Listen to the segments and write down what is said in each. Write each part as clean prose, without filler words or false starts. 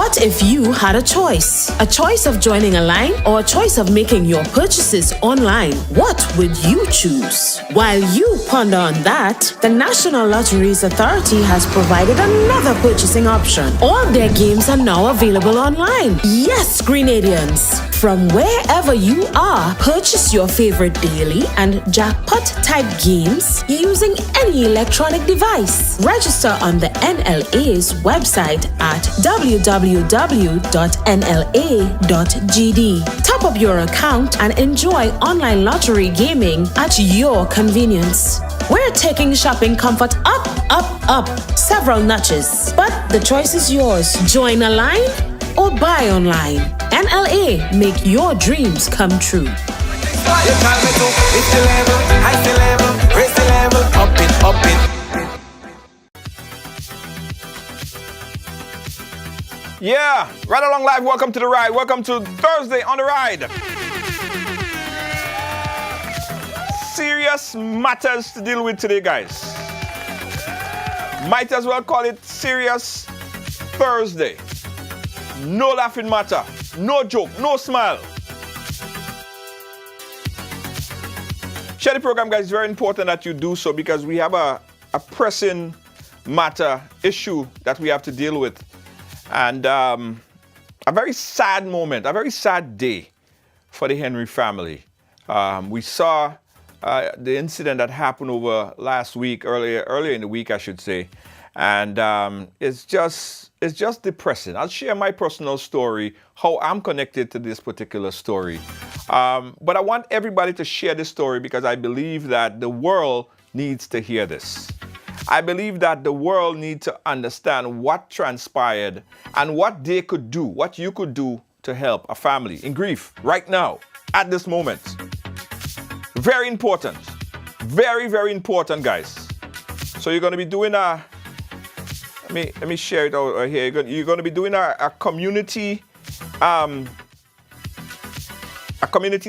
What if you had a choice? A choice of joining a line or a choice of making your purchases online? What would you choose? While you ponder on that, the National Lotteries Authority has provided another purchasing option. All their games are now available online. Yes, Grenadians! From wherever you are, purchase your favorite daily and jackpot-type games using any electronic device. Register on the NLA's website at www.nla.gd. Top up your account and enjoy online lottery gaming at your convenience. We're taking shopping comfort up several notches. But the choice is yours. Join a line or buy online. NLA, make your dreams come true. You tell me to, it's the level, high the level, raise the level, up it. Yeah, right along live, welcome to the ride. Welcome to Thursday on the ride. Serious matters to deal with today, guys. Might as well call it Serious Thursday. No laughing matter, no joke, no smile. Share the program, guys. It's very important that you do so because we have a pressing matter issue that we have to deal with. And a very sad moment, a very sad day for the Henry family. We saw the incident that happened over last week, earlier in the week, I should say. And it's just depressing. I'll share my personal story, how I'm connected to this particular story. But I want everybody to share this story because I believe that the world needs to hear this. I believe that the world needs to understand what transpired and what they could do, what you could do to help a family in grief right now, at this moment. Very important. Very, very important, guys. So you're going to be doing let me share it over here. You're going to be doing a community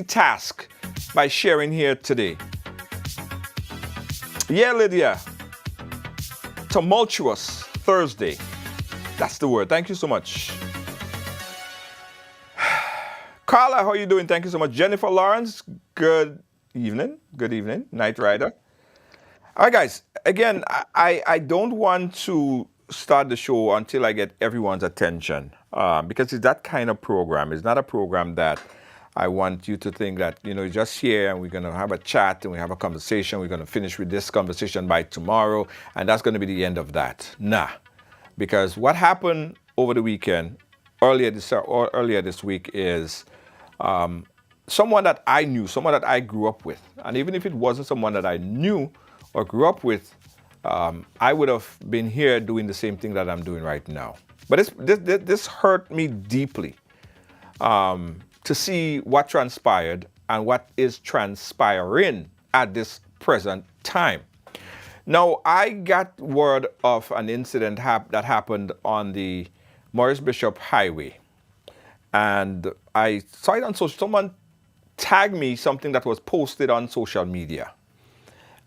task by sharing here today. Yeah, Lydia. Tumultuous Thursday. That's the word. Thank you so much. Carla, how are you doing? Thank you so much. Jennifer Lawrence, good evening. Good evening, Night Rider. All right, guys. Again, I don't want to start the show until I get everyone's attention because it's that kind of program. It's not a program that I want you to think that, just here and we're going to have a chat and we have a conversation. We're going to finish with this conversation by tomorrow and that's going to be the end of that. Nah, because what happened over the weekend, earlier this week is someone that I knew, someone that I grew up with. And even if it wasn't someone that I knew or grew up with, I would have been here doing the same thing that I'm doing right now. But this hurt me deeply. To see what transpired and what is transpiring at this present time. Now, I got word of an incident that happened on the Morris Bishop Highway. And I saw it on social. Someone tagged me something that was posted on social media.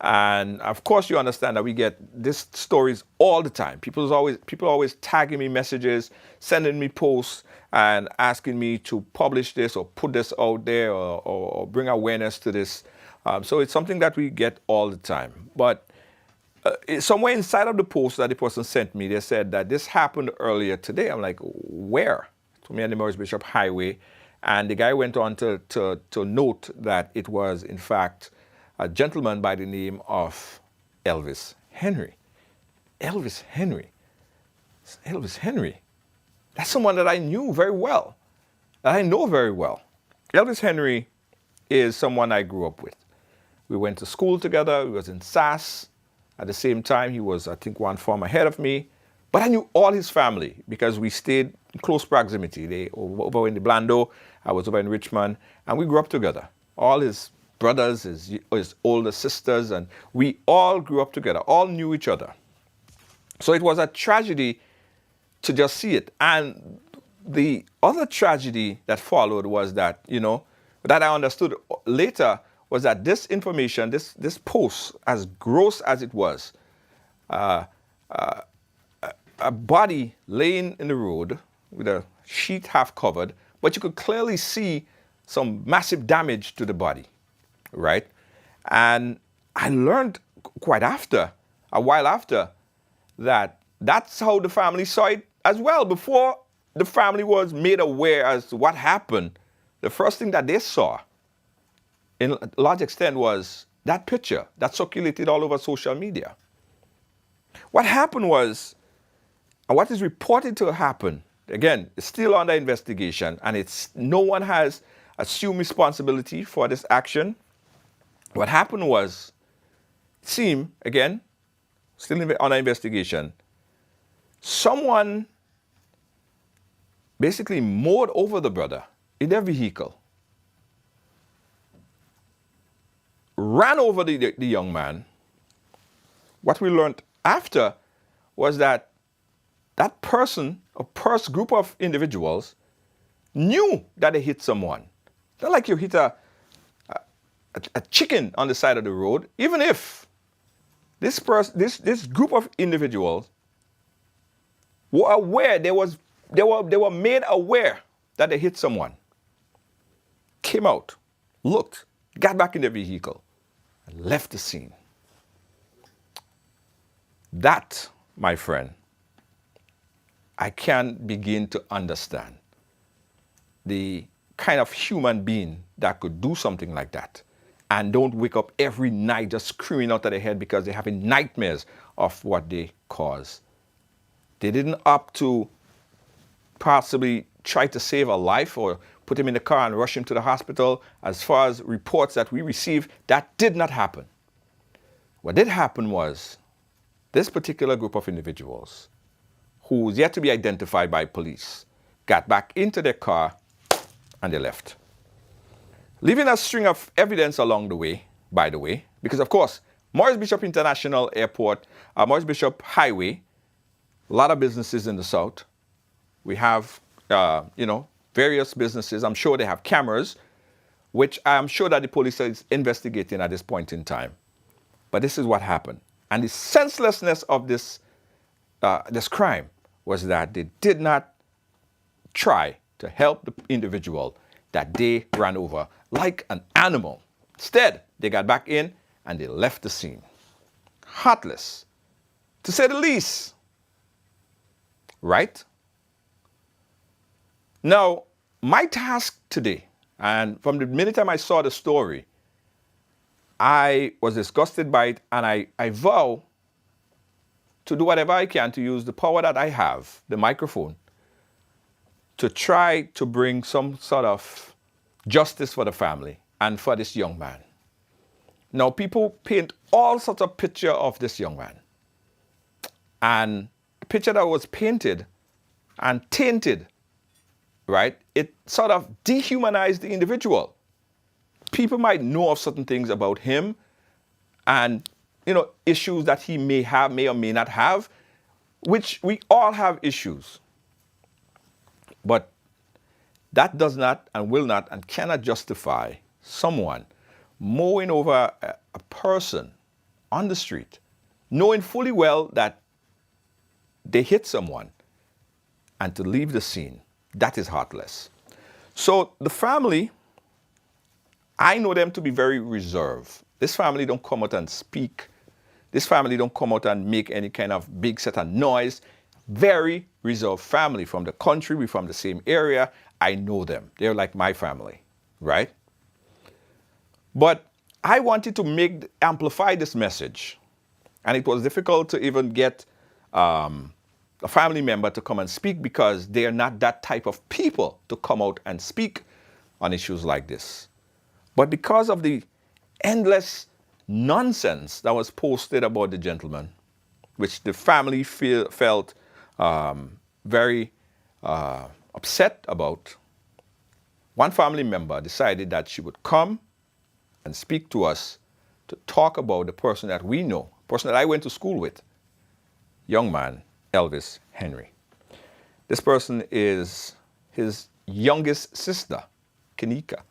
And of course, you understand that we get these stories all the time. People are always tagging me messages, sending me posts, and asking me to publish this or put this out there or bring awareness to this. So it's something that we get all the time. But somewhere inside of the post that the person sent me, they said that this happened earlier today. I'm like, where? To me on the Morris Bishop Highway. And the guy went on to note that it was, in fact, a gentleman by the name of Elvis Henry. Elvis Henry. Elvis Henry. That's someone that I knew very well, that I know very well. Elvis Henry is someone I grew up with. We went to school together. We was in SAS. At the same time, he was, I think, one form ahead of me. But I knew all his family because we stayed in close proximity. They were over in the Blando. I was over in Richmond. And we grew up together. All his brothers, his older sisters, and we all grew up together, all knew each other. So it was a tragedy to just see it. And the other tragedy that followed was that, that I understood later was that this information, this post, as gross as it was, a body laying in the road with a sheet half covered, but you could clearly see some massive damage to the body, right? And I learned a while after, that that's how the family saw it as well. Before the family was made aware as to what happened, the first thing that they saw, in a large extent, was that picture that circulated all over social media. What happened was, and what is reported to happen, again, it's still under investigation, and no one has assumed responsibility for this action. What happened was, it seemed, again, still under investigation, someone basically mowed over the brother in their vehicle, ran over the young man. What we learned after was that that person, a group of individuals, knew that they hit someone. Not like you hit a chicken on the side of the road. Even if this group of individuals were aware, they were made aware that they hit someone, came out, looked, got back in their vehicle, and left the scene. That, my friend, I can't begin to understand the kind of human being that could do something like that and don't wake up every night just screaming out of their head because they're having nightmares of what they caused. They didn't opt to possibly try to save a life or put him in the car and rush him to the hospital. As far as reports that we received, that did not happen. What did happen was this particular group of individuals, who was yet to be identified by police, got back into their car and they left, leaving a string of evidence along the way, by the way, because of course, Maurice Bishop International Airport, Maurice Bishop Highway, a lot of businesses in the South. We have, various businesses. I'm sure they have cameras, which I'm sure that the police is investigating at this point in time. But this is what happened. And the senselessness of this crime was that they did not try to help the individual that they ran over like an animal. Instead, they got back in and they left the scene. Heartless, to say the least. Right? Now, my task today, and from the minute I saw the story, I was disgusted by it, and I vow to do whatever I can to use the power that I have, the microphone, to try to bring some sort of justice for the family and for this young man. Now, people paint all sorts of picture of this young man. And the picture that was painted and tainted, right, it sort of dehumanized the individual. People might know of certain things about him and, issues that he may or may not have, which we all have issues. But that does not and will not and cannot justify someone mowing over a person on the street, knowing fully well that they hit someone, and to leave the scene. That is heartless. So the family, I know them to be very reserved. This family don't come out and speak. This family don't come out and make any kind of big set of noise. Very reserved family. From the country, we're from the same area. I know them. They're like my family, right? But I wanted to amplify this message. And it was difficult to even get a family member to come and speak because they are not that type of people to come out and speak on issues like this. But because of the endless nonsense that was posted about the gentleman, which the family felt very upset about, one family member decided that she would come and speak to us to talk about the person that we know, person that I went to school with, young man, Elvis Henry. This person is his youngest sister, Kenita.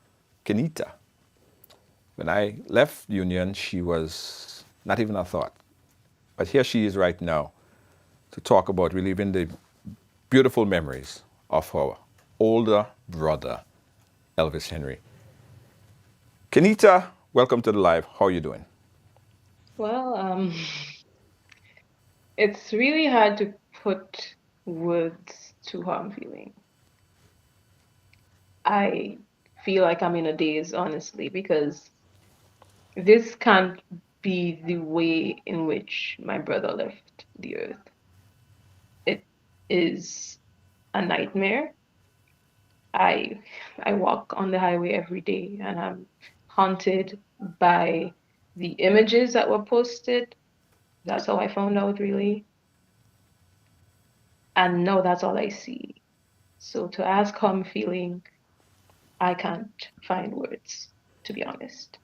When I left Union, she was not even a thought. But here she is right now to talk about reliving the beautiful memories of her older brother, Elvis Henry. Kenita, welcome to the live. How are you doing? Well, it's really hard to put words to how I'm feeling. I feel like I'm in a daze, honestly, because this can't be the way in which my brother left the earth. It is a nightmare. I I walk on the highway every day and I'm haunted by the images that were posted. That's how I found out, really. And no, that's all I see. So to ask how I'm feeling, I can't find words, to be honest.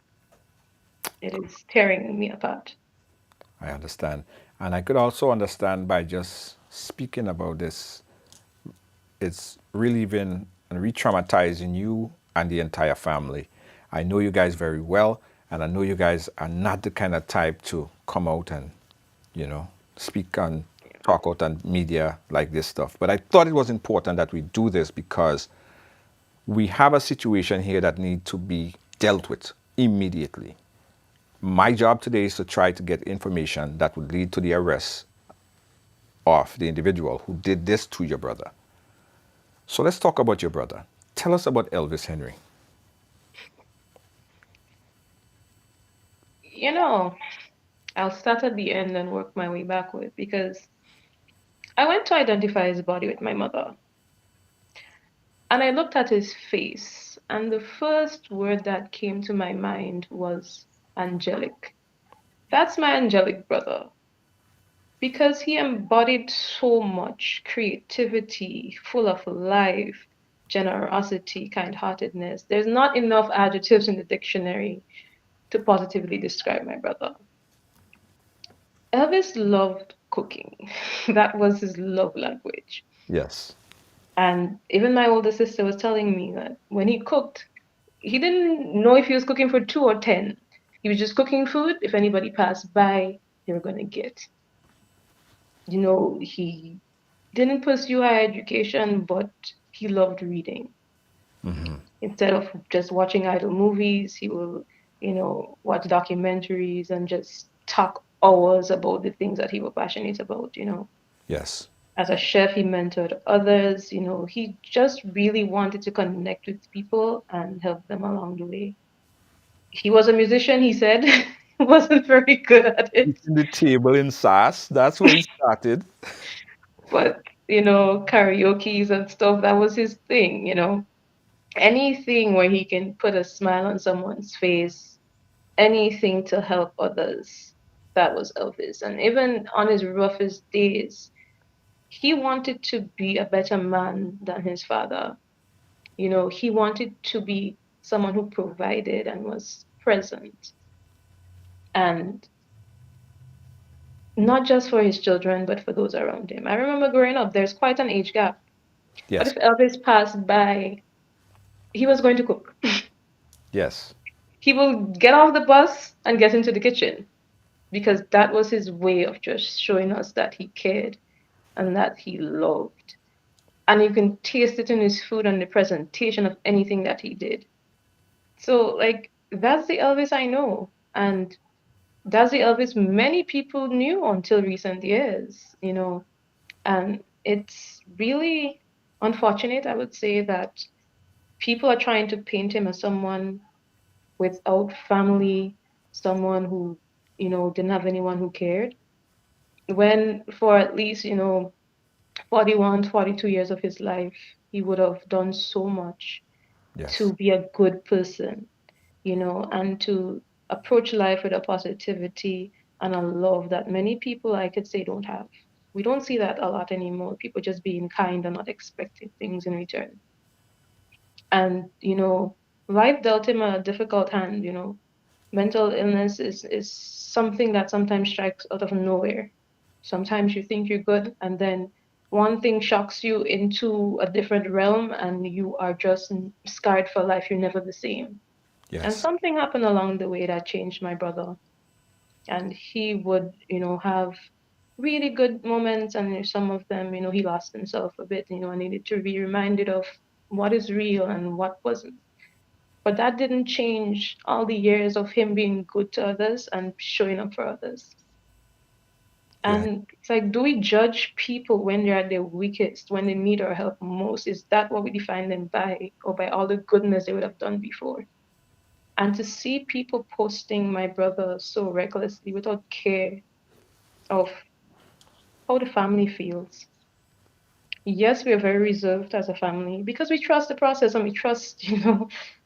It is tearing me apart. I understand. And I could also understand by just speaking about this, it's relieving and re traumatizing you and the entire family. I know you guys very well, and I know you guys are not the kind of type to come out and, you know, speak and talk out on media like this stuff. But I thought it was important that we do this because we have a situation here that needs to be dealt with immediately. My job today is to try to get information that would lead to the arrest of the individual who did this to your brother. So let's talk about your brother. Tell us about Elvis Henry. You know, I'll start at the end and work my way backward because I went to identify his body with my mother. And I looked at his face, and the first word that came to my mind was angelic. That's my angelic brother because he embodied so much creativity, full of life, generosity, kind-heartedness. There's not enough adjectives in the dictionary to positively describe my brother. Elvis loved cooking. That was his love language. Yes. And even my older sister was telling me that when he cooked, he didn't know if he was cooking for two or 10. He was just cooking food. If anybody passed by, they were going to get. He didn't pursue higher education, but he loved reading. Instead of just watching idle movies, he will, watch documentaries and just talk hours about the things that he was passionate about. Yes. As a chef, he mentored others. He just really wanted to connect with people and help them along the way. He was a musician, he said. He wasn't very good at it. Hitting the table in SAS. That's where he started. But, karaoke's and stuff, that was his thing. Anything where he can put a smile on someone's face, anything to help others, that was Elvis. And even on his roughest days, he wanted to be a better man than his father. He wanted to be someone who provided and was present. And not just for his children, but for those around him. I remember growing up, there's quite an age gap. But Yes. if Elvis passed by, he was going to cook. Yes. He will get off the bus and get into the kitchen because that was his way of just showing us that he cared and that he loved. And you can taste it in his food and the presentation of anything that he did. So, like, that's the Elvis I know. And that's the Elvis many people knew until recent years. And it's really unfortunate, I would say, that people are trying to paint him as someone without family, someone who didn't have anyone who cared. When for at least 41, 42 years of his life, he would have done so much Yes. to be a good person, and to approach life with a positivity and a love that many people, I could say, don't have. We don't see that a lot anymore. People just being kind and not expecting things in return. And life dealt him a difficult hand. Mental illness is something that sometimes strikes out of nowhere. Sometimes you think you're good, and then one thing shocks you into a different realm, and you are just scarred for life. You're never the same. And Yes. something happened along the way that changed my brother. And he would have really good moments, and there's some of them, he lost himself a bit. I needed to be reminded of what is real and what wasn't. But that didn't change all the years of him being good to others and showing up for others. Yeah. And it's like, do we judge people when they're at their weakest, when they need our help most? Is that what we define them by, or by all the goodness they would have done before? And to see people posting my brother so recklessly without care of how the family feels. Yes, we are very reserved as a family because we trust the process and we trust,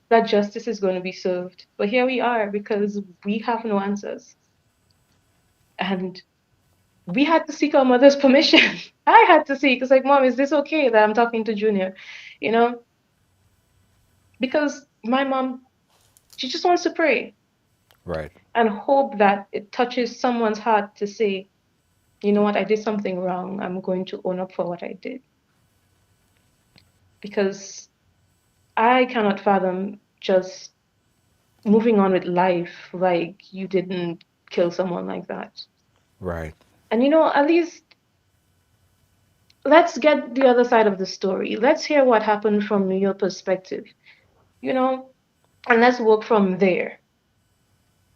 that justice is going to be served. But here we are because we have no answers. And we had to seek our mother's permission. I had to seek. It's like, Mom, is this okay that I'm talking to Junior? You know, because my mom, she just wants to pray Right. and hope that it touches someone's heart to say, you know what, I did something wrong. I'm going to own up for what I did. Because I cannot fathom just moving on with life like you didn't kill someone like that. Right. And at least let's get the other side of the story. Let's hear what happened from your perspective, you know, and let's work from there.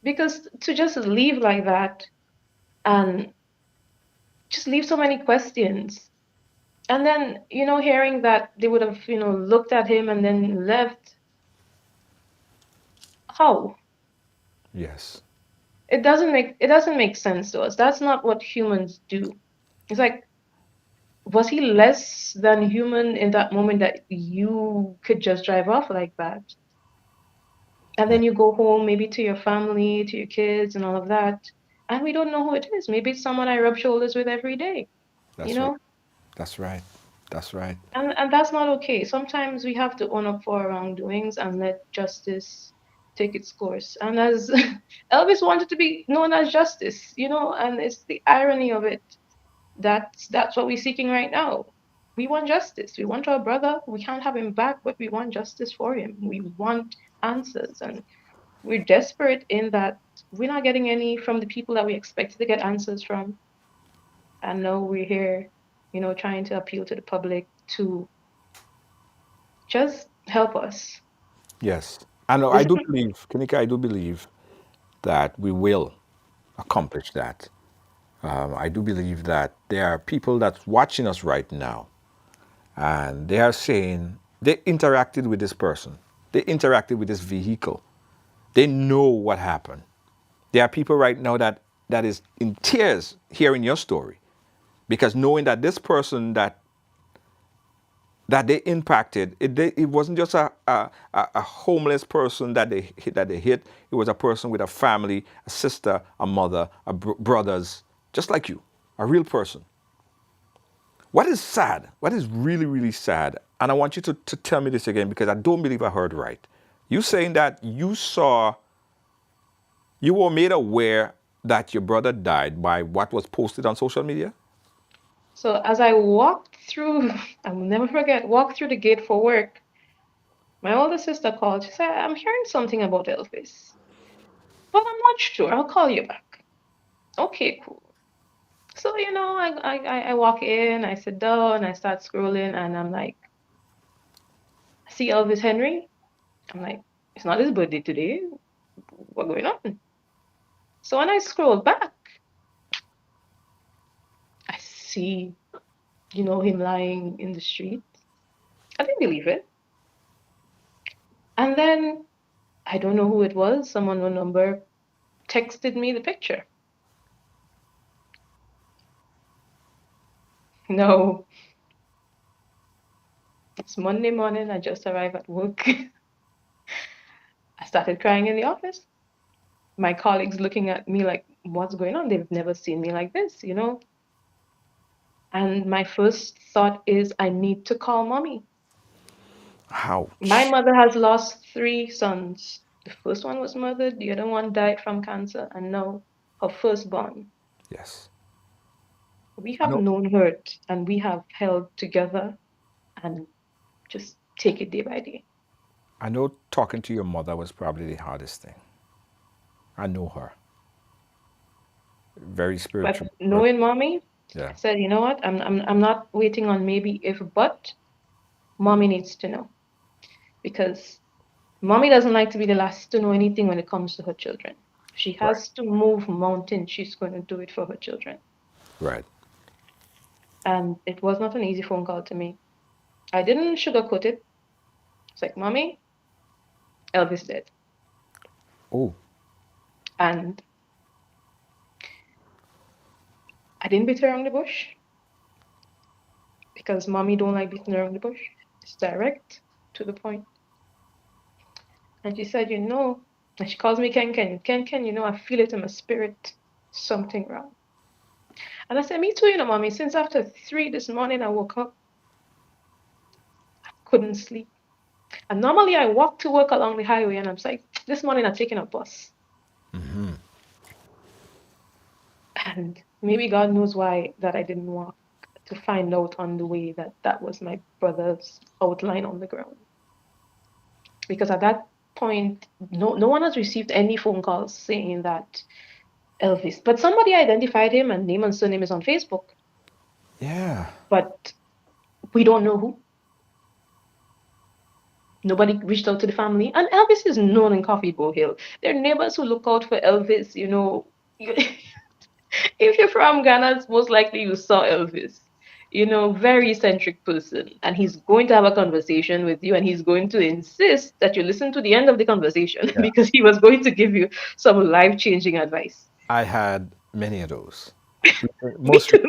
Because to just leave like that and just leave so many questions. And then, hearing that they would have, looked at him and then left, how? Yes. It doesn't make sense to us. That's not what humans do. It's like, was he less than human in that moment that you could just drive off like that? And Yeah. then you go home, maybe to your family, to your kids, and all of that. And we don't know who it is. Maybe it's someone I rub shoulders with every day, you That's right. know? That's right. That's right. And that's not okay. Sometimes we have to own up for our wrongdoings and let justice take its course. And as Elvis wanted to be known as justice, and it's the irony of it. That's what we're seeking right now. We want justice. We want our brother. We can't have him back, but we want justice for him. We want answers. And we're desperate in that we're not getting any from the people that we expected to get answers from. And now we're here, trying to appeal to the public to just help us. Yes. And I This do believe, Kanika, I do believe that we will accomplish that. I do believe that there are people that's watching us right now, and they are saying they interacted with this person, they interacted with this vehicle, they know what happened. There are people right now that is in tears hearing your story because knowing that this person that they impacted, it wasn't just a homeless person that they hit. It was a person with a family, a sister, a mother, brothers, just like you, a real person. What is sad, what is really, really sad, and I want you to tell me this again because I don't believe I heard right. You saying that you were made aware that your brother died by what was posted on social media? So as I walked through, I will never forget, walked through the gate for work, my older sister called. She said, I'm hearing something about Elvis, but I'm not sure. I'll call you back. Okay, cool. So, I walk in, I sit down, I start scrolling, and I'm like, I see Elvis Henry. I'm like, it's not his birthday today. What's going on? So when I scroll back, I see, him lying in the street. I didn't believe it. And then I don't know who it was. Someone, no number, texted me the picture. No, it's Monday morning. I just arrived at work. I started crying in the office. My colleagues looking at me like, what's going on? They've never seen me like this. And my first thought is, I need to call mommy. My Ouch. mother has lost three sons. The first one was murdered, the other one died from cancer, and now her firstborn. Yes. We I have know. known hurt and we have held together and just take it day by day. I know talking to your mother was probably the hardest thing. I know her. Very But spiritual. knowing mommy, I Yeah. said, you know what? I'm not waiting on maybe if, but mommy needs to know because mommy doesn't like to be the last to know anything when it comes to her children. If she Right. has to move mountains, she's going to do it for her children. Right. And it was not an easy phone call to me. I didn't sugarcoat it. It's like, mommy, Elvis dead. Oh. And I didn't beat around the bush because mommy don't like beating around the bush. It's direct to the point. And she said, and she calls me Ken Ken. Ken Ken, I feel it in my spirit. Something wrong. And I said, me too, mommy. Since after 3 this morning, I woke up, couldn't sleep. And normally I walk to work along the highway and I'm like, this morning I'm taking a bus. And maybe God knows why that I didn't walk to find out on the way that that was my brother's outline on the ground. Because at that point, no one has received any phone calls saying that Elvis, but somebody identified him and name and surname is on Facebook, Yeah. but we don't know who. Nobody reached out to the family, and Elvis is known in Coffee Bow Hill. There are neighbors who look out for Elvis. If you're from Ghana, it's most likely you saw Elvis. Very eccentric person, and he's going to have a conversation with you, and he's going to insist that you listen to the end of the conversation Yeah. because he was going to give you some life-changing advice. I had many of those. Me Most too.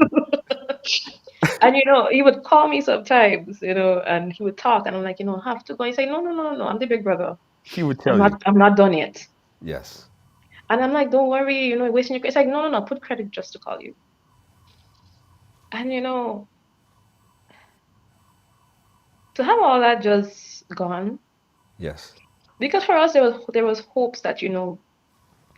And he would call me sometimes, and he would talk, and I'm like, I have to go. He's like, no, no, no, no, no, I'm the big brother. he would I'm tell you. not, I'm not done yet. Yes. And I'm like, don't worry, wasting your credit. It's like, no, no, no, put credit just to call you. And to have all that just gone, Yes. because for us there was hopes that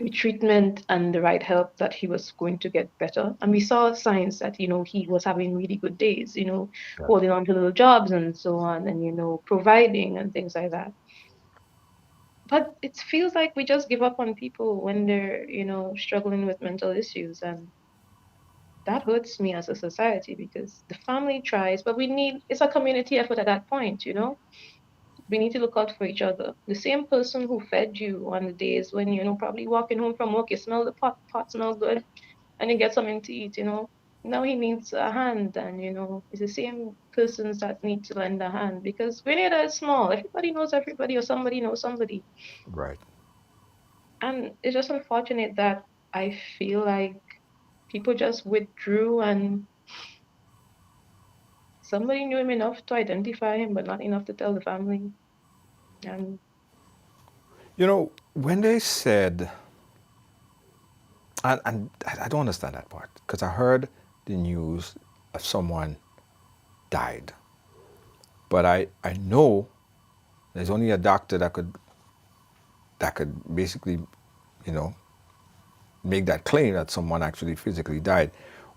with treatment and the right help that he was going to get better, and we saw signs that he was having really good days, Yeah. holding on to little jobs and so on, and providing and things like that. But it feels like we just give up on people when they're struggling with mental issues, and that hurts me as a society because the family tries, but it's a community effort at that point. We need to look out for each other. The same person who fed you on the days when probably walking home from work, you smell the pot smells good, and you get something to eat. Now he needs a hand, and it's the same persons that need to lend a hand because Grenada is small. Everybody knows everybody, or somebody knows somebody, Right. and it's just unfortunate that I feel like people just withdrew and somebody knew him enough to identify him, but not enough to tell the family. And When they said, and I don't understand that part because I heard the news of someone died, but I know there's only a doctor that could basically, you know, make that claim that someone actually physically died.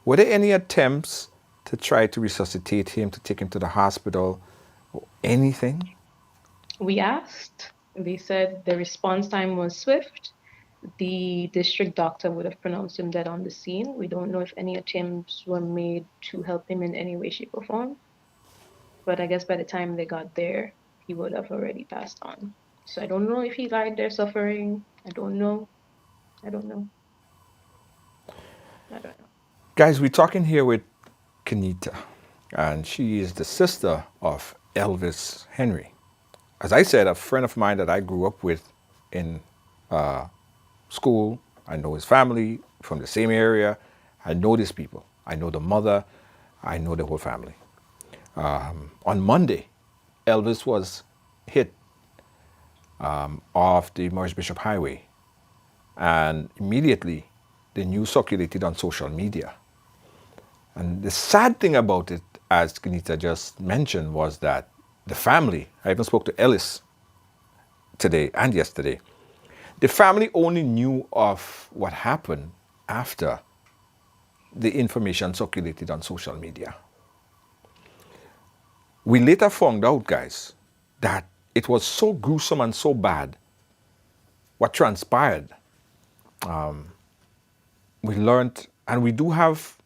Were there any attempts to try to resuscitate him, to take him to the hospital, or anything? we asked, they said the response time was swift. The district doctor would have pronounced him dead on the scene. We don't know if any attempts were made to help him in any way, shape, or form. But I guess by the time they got there, he would have already passed on. So I don't know if he lied there suffering. I don't know. I don't know. I don't know. Guys, we're talking here with Kenita, and she is the sister of Elvis Henry. As I said, a friend of mine that I grew up with in school. I know his family from the same area. I know these people. I know the mother. I know the whole family. On Monday, Elvis was hit off the Morris Bishop Highway, and immediately the news circulated on social media. And the sad thing about it, as Kenita just mentioned, was that the family, I even spoke to Ellis today and yesterday, the family only knew of what happened after the information circulated on social media. We later found out, guys, that it was so gruesome and so bad what transpired we learned, and we do have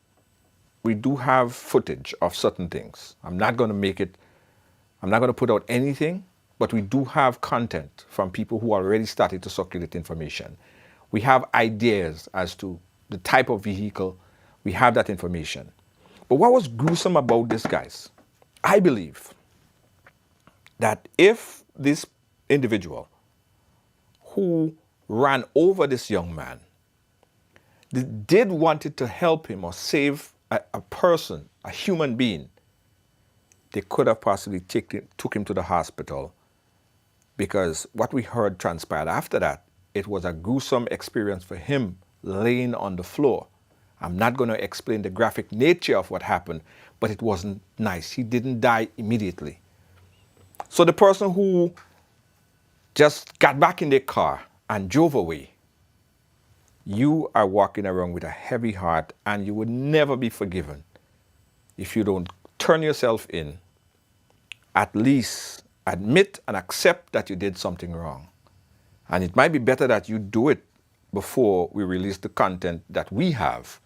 footage of certain things. I'm not going to put out anything, but we do have content from people who already started to circulate information. We have ideas as to the type of vehicle. We have that information. But what was gruesome about this, guys, I believe that if this individual who ran over this young man did wanted to help him or save a person, a human being, they could have possibly took him to the hospital, because what we heard transpired after that, it was a gruesome experience for him laying on the floor. I'm not going to explain the graphic nature of what happened, but it wasn't nice. He didn't die immediately. So the person who just got back in their car and drove away, you are walking around with a heavy heart, and you would never be forgiven if you don't turn yourself in, at least admit and accept that you did something wrong. And it might be better that you do it before we release the content that we have.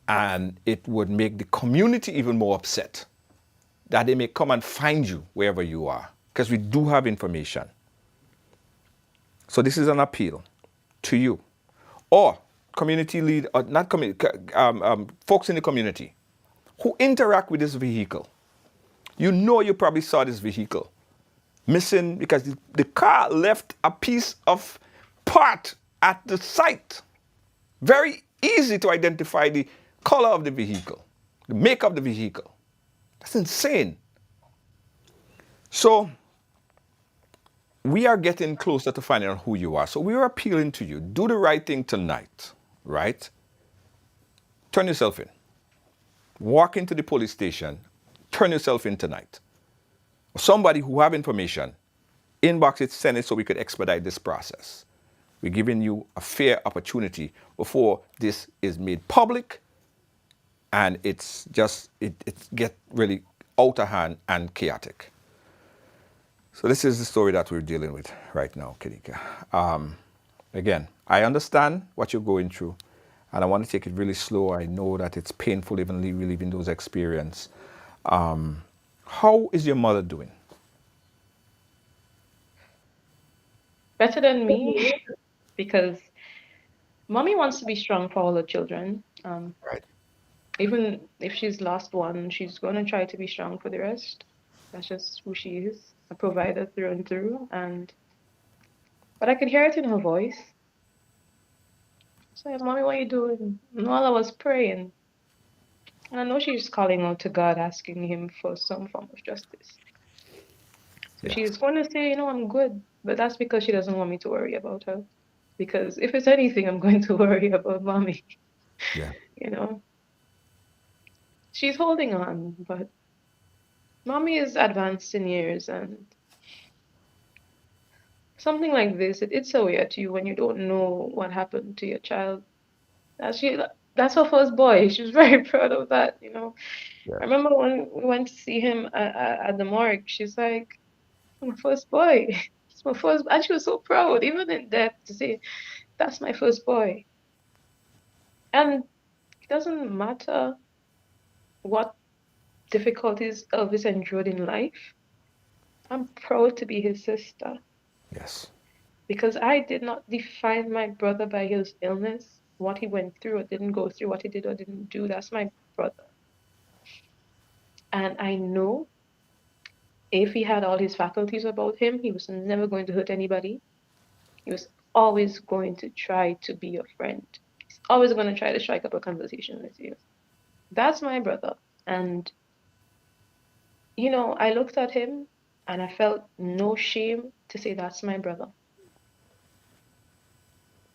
And it would make the community even more upset that they may come and find you wherever you are, because we do have information. So this is an appeal to you, or community lead, or not community, folks in the community who interact with this vehicle. You probably saw this vehicle missing because the car left a piece of part at the site. Very easy to identify the color of the vehicle, the make of the vehicle. That's insane. So we are getting closer to finding out who you are. So we are appealing to you. Do the right thing tonight, right? Turn yourself in. Walk into the police station. Turn yourself in tonight. Somebody who have information, inbox it, send it so we could expedite this process. We're giving you a fair opportunity before this is made public and it get really out of hand and chaotic. So this is the story that we're dealing with right now, Kedika. Again, I understand what you're going through, and I want to take it really slow. I know that it's painful even reliving those experiences. How is your mother doing? Better than me, because mommy wants to be strong for all her children. Right. Even if she's lost one, she's gonna try to be strong for the rest. That's just who she is, a provider through and through. But I could hear it in her voice. So, mommy, what are you doing? And while I was praying, and I know she's calling out to God, asking him for some form of justice. So Yes. she's going to say, I'm good. But that's because she doesn't want me to worry about her. Because if it's anything, I'm going to worry about mommy. Yeah. She's holding on, but mommy is advanced in years, and something like this, it's so weird to you when you don't know what happened to your child. That's her first boy. She was very proud of that. Yeah. I remember when we went to see him at the morgue, she's like, my first boy. It's my first, and she was so proud, even in death, to say, that's my first boy. And it doesn't matter what difficulties Elvis endured in life. I'm proud to be his sister. Yes. Because I did not define my brother by his illness, what he went through or didn't go through, what he did or didn't do. That's my brother. And I know if he had all his faculties about him, he was never going to hurt anybody. He was always going to try to be your friend. He's always going to try to strike up a conversation with you. That's my brother. And, I looked at him and I felt no shame to say that's my brother.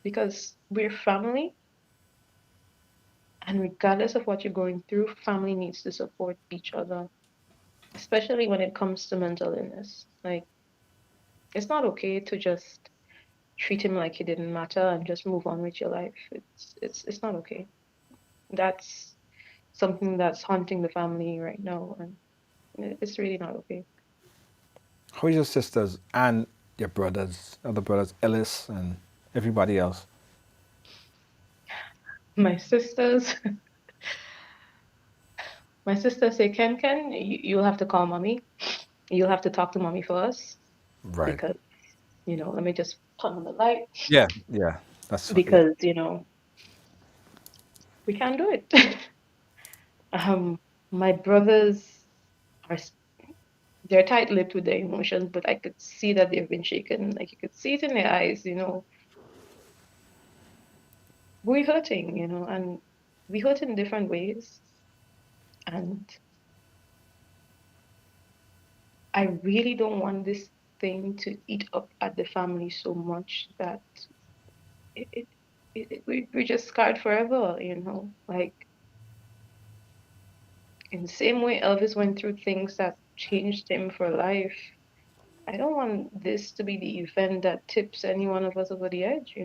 Because we're family. And regardless of what you're going through, family needs to support each other, especially when it comes to mental illness. Like, it's not okay to just treat him like he didn't matter and just move on with your life. It's not okay. That's something that's haunting the family right now, and it's really not okay. How is your sisters and your brothers, other brothers, Ellis and everybody else? My sisters, my sister say, Ken, you'll have to call mommy. You'll have to talk to mommy first Right. because, let me just turn on the light Yeah. Yeah. That's yeah. because, we can't do it. My brothers are, they're tight-lipped with their emotions, but I could see that they've been shaken. Like you could see it in their eyes, we're hurting, and we hurt in different ways. And I really don't want this thing to eat up at the family so much that it, it, we're just scarred forever, Like in the same way Elvis went through things that changed him for life. I don't want this to be the event that tips any one of us over the edge.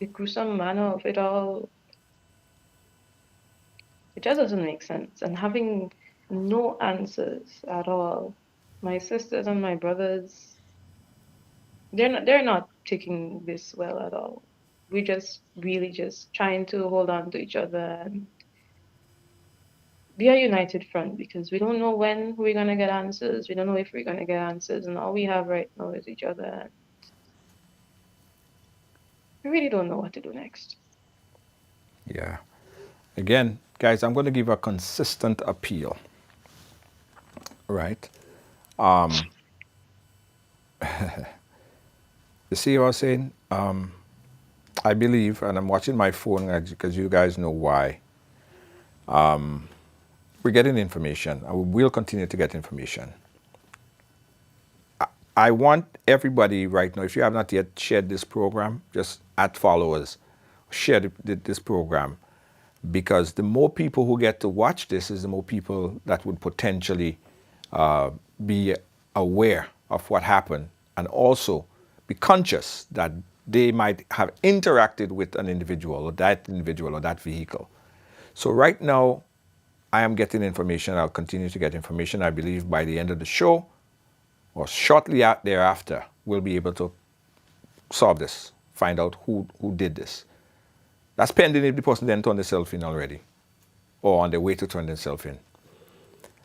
The gruesome manner of it all, it just doesn't make sense. And having no answers at all. My sisters and my brothers, they're not taking this well at all. We're just really just trying to hold on to each other and be a united front because we don't know when we're gonna get answers. We don't know if we're gonna get answers, and all we have right now is each other. And we really don't know what to do next. Yeah. Again, guys, I'm going to give a consistent appeal. Right. You see what I'm saying? I believe, and I'm watching my phone because you guys know why. We're getting information, and we will continue to get information. I want everybody right now, if you have not yet shared this program, just add followers, share this program, because the more people who get to watch this is the more people that would potentially be aware of what happened and also be conscious that they might have interacted with an individual or that vehicle. So right now, I am getting information. I'll continue to get information. I believe by the end of the show or shortly thereafter, we'll be able to solve this, find out who did this. That's pending if the person didn't turn themselves in already or on their way to turn themselves in.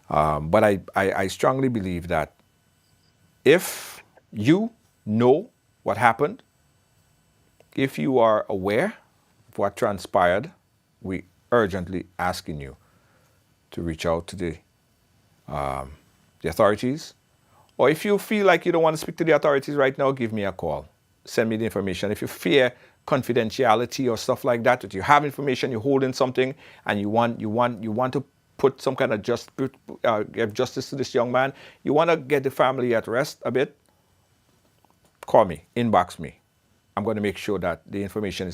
But I strongly believe that if you know what happened, if you are aware of what transpired, we urgently asking you to reach out to the authorities. Or if you feel like you don't want to speak to the authorities right now, give me a call. Send me the information. If you fear confidentiality or stuff like that, that you have information, you're holding something, and you want to put some kind of give justice to this young man, you want to get the family at rest a bit, call me, inbox me. I'm going to make sure that your information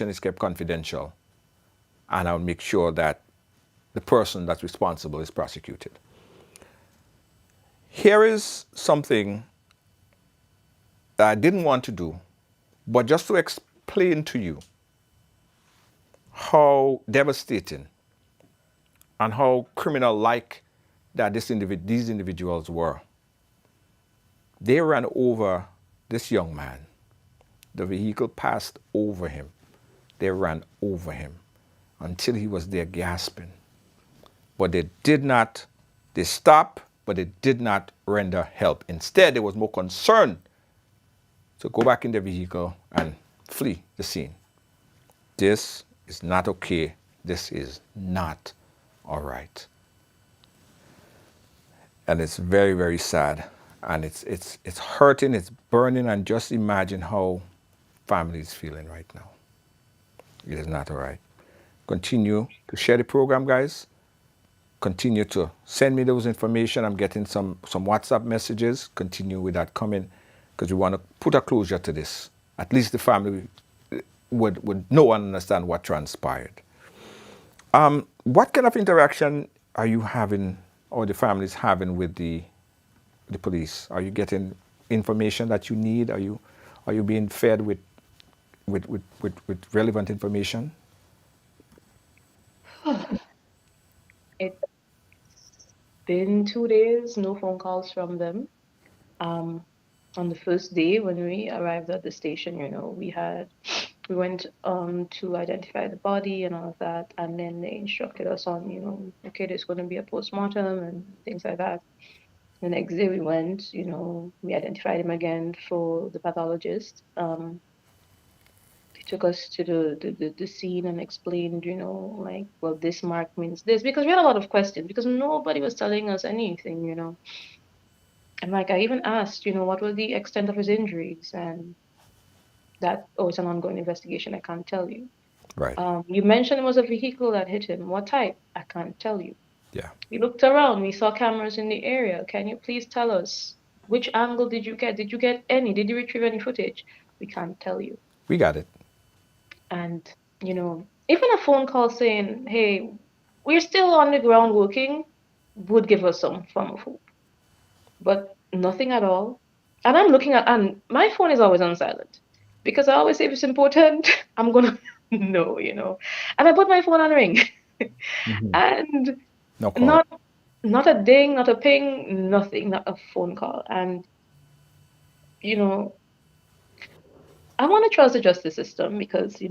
is kept confidential, and I'll make sure that the person that's responsible is prosecuted. Here is something that I didn't want to do, but just to explain to you how devastating and how criminal-like that these individuals were. They ran over this young man. The vehicle passed over him. They ran over him until he was there gasping. But they stopped, but they did not render help. Instead, there was more concern to go back in the vehicle and flee the scene. This is not okay. This is not all right. And it's very, very sad. And it's hurting, it's burning, and just imagine how family is feeling right now. It is not all right. Continue to share the program, guys. Continue to send me those information. I'm getting some WhatsApp messages. Continue with that coming because we want to put a closure to this. At least the family would know and understand what transpired. What kind of interaction are you having or the families having with the police? Are you getting information that you need? Are you being fed with relevant information? It's been 2 days, no phone calls from them. On the first day when we arrived at the station, we had We went to identify the body and all of that, and then they instructed us on, okay, there's going to be a postmortem and things like that. The next day we went, we identified him again for the pathologist. They took us to the scene and explained, like, well, this mark means this, because we had a lot of questions because nobody was telling us anything. And like I even asked, what was the extent of his injuries, and that, oh, it's an ongoing investigation. I can't tell you. Right. You mentioned it was a vehicle that hit him. What type? I can't tell you. Yeah. We looked around. We saw cameras in the area. Can you please tell us which angle did you get? Did you get any? Did you retrieve any footage? We can't tell you. We got it. And, even a phone call saying, hey, we're still on the ground working would give us some form of hope. But nothing at all. And I'm looking at, and my phone is always on silent because I always say if it's important, I'm gonna know. And I put my phone on ring, Mhm. and No call. not not a ding, not a ping, nothing, not a phone call. And you know, I want to trust the justice system because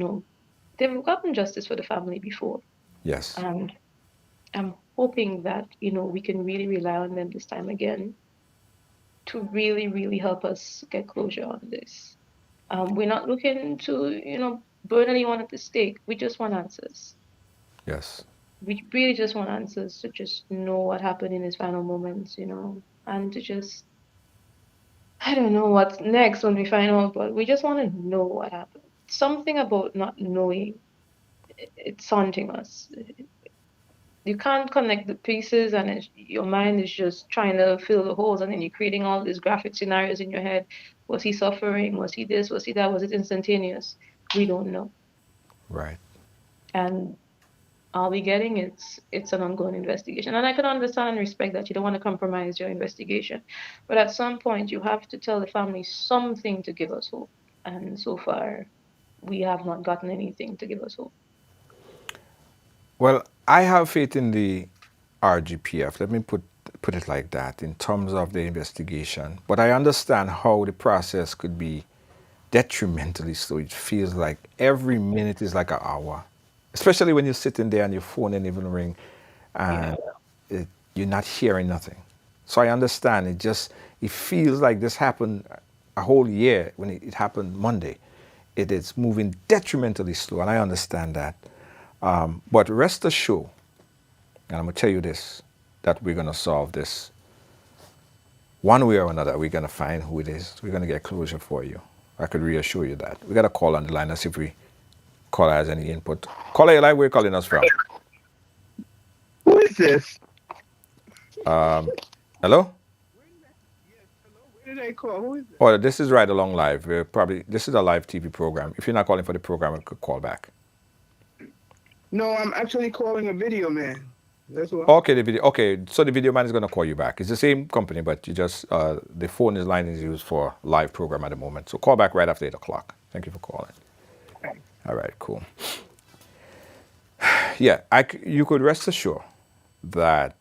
they've gotten justice for the family before, Yes. and I'm hoping that we can really rely on them this time again to really, really help us get closure on this. We're not looking to, burn anyone at the stake. We just want answers. Yes. We really just want answers to just know what happened in his final moments, and to just, I don't know what's next when we find out, but we just want to know what happened. Something about not knowing, it's haunting us. You can't connect the pieces, and your mind is just trying to fill the holes, and then you're creating all these graphic scenarios in your head. Was he suffering? Was he this? Was he that? Was it instantaneous? We don't know. Right. And all we getting it's an ongoing investigation. And I can understand and respect that you don't want to compromise your investigation. But at some point you have to tell the family something to give us hope. And so far we have not gotten anything to give us hope. Well, I have faith in the RGPF. Let me put it like that in terms of the investigation. But I understand how the process could be detrimentally slow. It feels like every minute is like an hour, especially when you're sitting there and your phone ain't even ring, Yeah, and you're not hearing nothing. So I understand. It feels like this happened a whole year when it happened Monday. It is moving detrimentally slow, and I understand that. But rest assured, and I'm gonna tell you this, that we're gonna solve this one way or another. We're gonna find who it is. We're gonna get closure for you. I could reassure you that. We got a call on the line. Let's see if we caller has any input. Caller, you like where you calling us from? Who is this? Hello? Where did I call? Who is this? Oh, this is Right Along Live. This is a live TV program. If you're not calling for the program, you could call back. No, I'm actually calling a video man. That's what. Okay, the video. Okay, so the video man is gonna call you back. It's the same company, but you just the phone is line is used for live program at the moment. So call back right after 8 o'clock. Thank you for calling. All right, cool. Yeah, you could rest assured that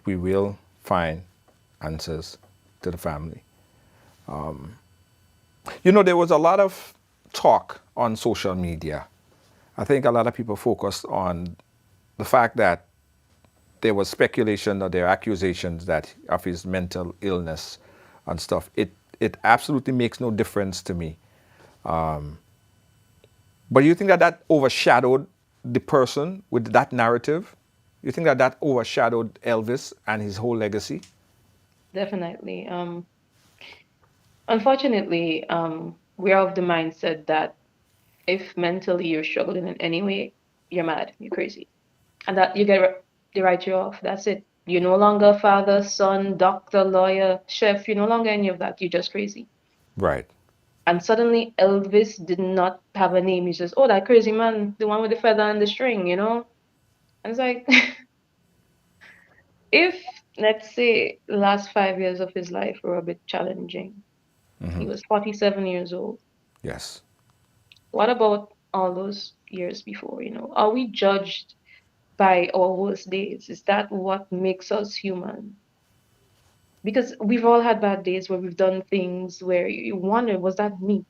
we will find answers to the family. There was a lot of talk on social media. I think a lot of people focused on the fact that there was speculation or there are accusations that of his mental illness and stuff. It absolutely makes no difference to me. But you think that that overshadowed the person with that narrative? You think that that overshadowed Elvis and his whole legacy? definitely. Unfortunately, we're of the mindset that if mentally you're struggling in any way, you're mad, you're crazy, and that they write you off. That's it. You're no longer father, son, doctor, lawyer, chef. You're no longer any of that. You're just crazy. Right. And suddenly Elvis did not have a name. He says, "Oh, that crazy man, the one with the feather and the string." And it's like, if let's say the last 5 years of his life were a bit challenging, he was 47 years old. Yes. What about all those years before? Are we judged by our worst days? Is that what makes us human? Because we've all had bad days where we've done things where you wonder, was that me?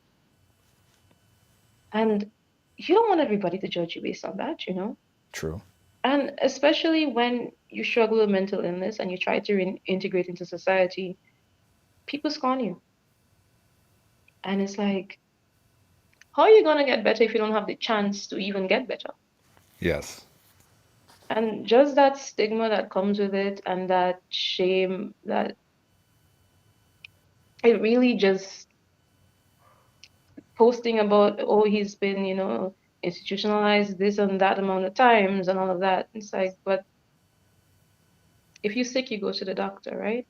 And you don't want everybody to judge you based on that, you know? True. And especially when you struggle with mental illness and you try to integrate into society, people scorn you. And it's like, how are you going to get better if you don't have the chance to even get better? Yes. And just that stigma that comes with it and that shame that it really just posting about, oh, he's been, institutionalized this and that amount of times and all of that. It's like, but if you're sick, you go to the doctor, right?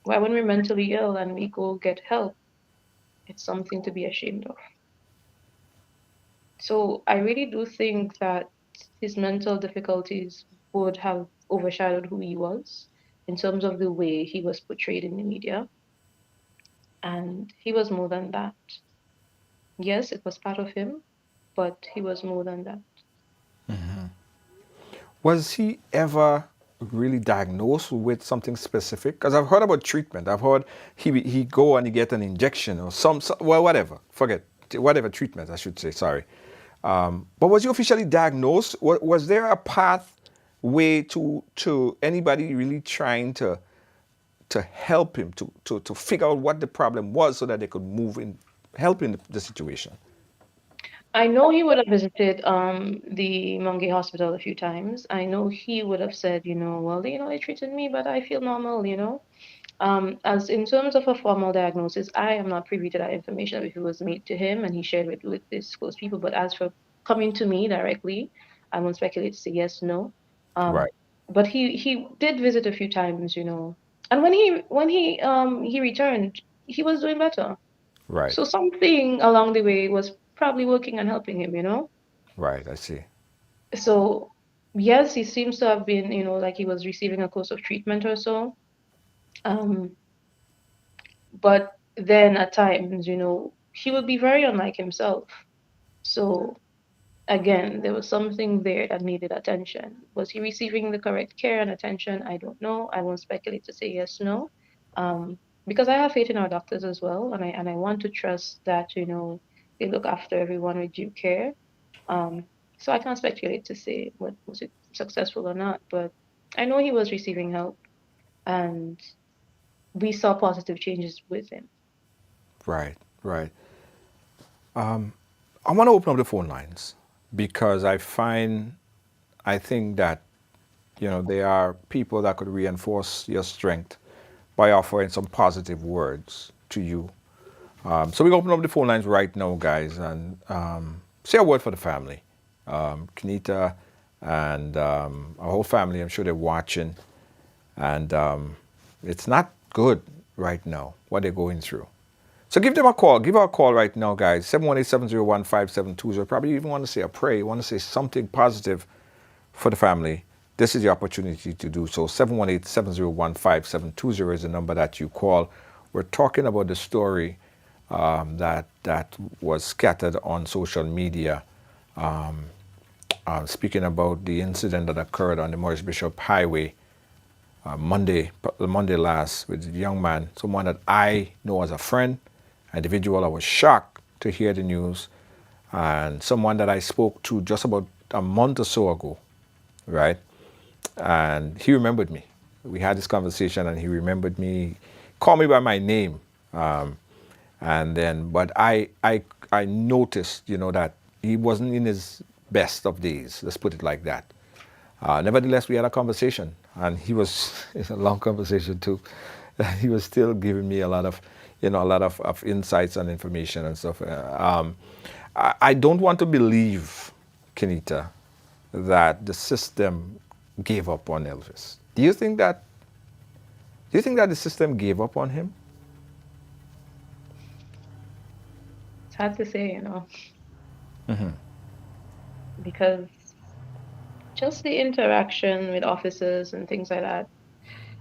Why, when we're mentally ill and we go get help, it's something to be ashamed of. So I really do think that his mental difficulties would have overshadowed who he was in terms of the way he was portrayed in the media. And he was more than that. Yes, it was part of him, but he was more than that. Was he ever really diagnosed with something specific? Because I've heard about treatment. I've heard he go and he get an injection or some well, whatever. Forget whatever treatment I should say. Sorry. But was he officially diagnosed? Was there a path way to anybody really trying to help him to figure out what the problem was so that they could move in help in the situation? I know he would have visited the Monge hospital a few times. I know he would have said, well, they treated me, but I feel normal. As in terms of a formal diagnosis, I am not privy to that information if it was made to him and he shared with his close people. But as for coming to me directly, I won't speculate to say yes, no. Um, Right. but he did visit a few times. And when he returned, he was doing better. Right. So something along the way was probably working and helping him. Right. I see. So yes, he seems to have been, like he was receiving a course of treatment or so. Um, but then at times, he would be very unlike himself. So again, there was something there that needed attention. Was he receiving the correct care and attention? I don't know. I won't speculate to say yes, no. Um, because I have faith in our doctors as well, and I want to trust that, they look after everyone with due care. Um, so I can't speculate to say what was it successful or not, but I know he was receiving help and we saw positive changes with him. Right. Right. I want to open up the phone lines because I think that, there are people that could reinforce your strength by offering some positive words to you. So we open up the phone lines right now, guys, and say a word for the family. Kenita and our whole family, I'm sure they're watching. And it's not good right now, what they're going through. So give them a call. Give her a call right now, guys. 718-701-5720. Probably even want to say a prayer. Want to say something positive for the family. This is your opportunity to do so. 718-701-5720 is the number that you call. We're talking about the story that was scattered on social media. Speaking about the incident that occurred on the Morris Bishop Highway Monday last with a young man, someone that I know as a friend, individual. I was shocked to hear the news, and someone that I spoke to just about a month or so ago, right? And he remembered me. We had this conversation, and he remembered me, called me by my name, and then, but I noticed, that he wasn't in his best of days. Let's put it like that. Nevertheless, we had a conversation, and he was, it's a long conversation too. He was still giving me a lot of insights and information and stuff. I don't want to believe, Kenita, that the system gave up on Elvis. Do you think that the system gave up on him? It's hard to say, because just the interaction with officers and things like that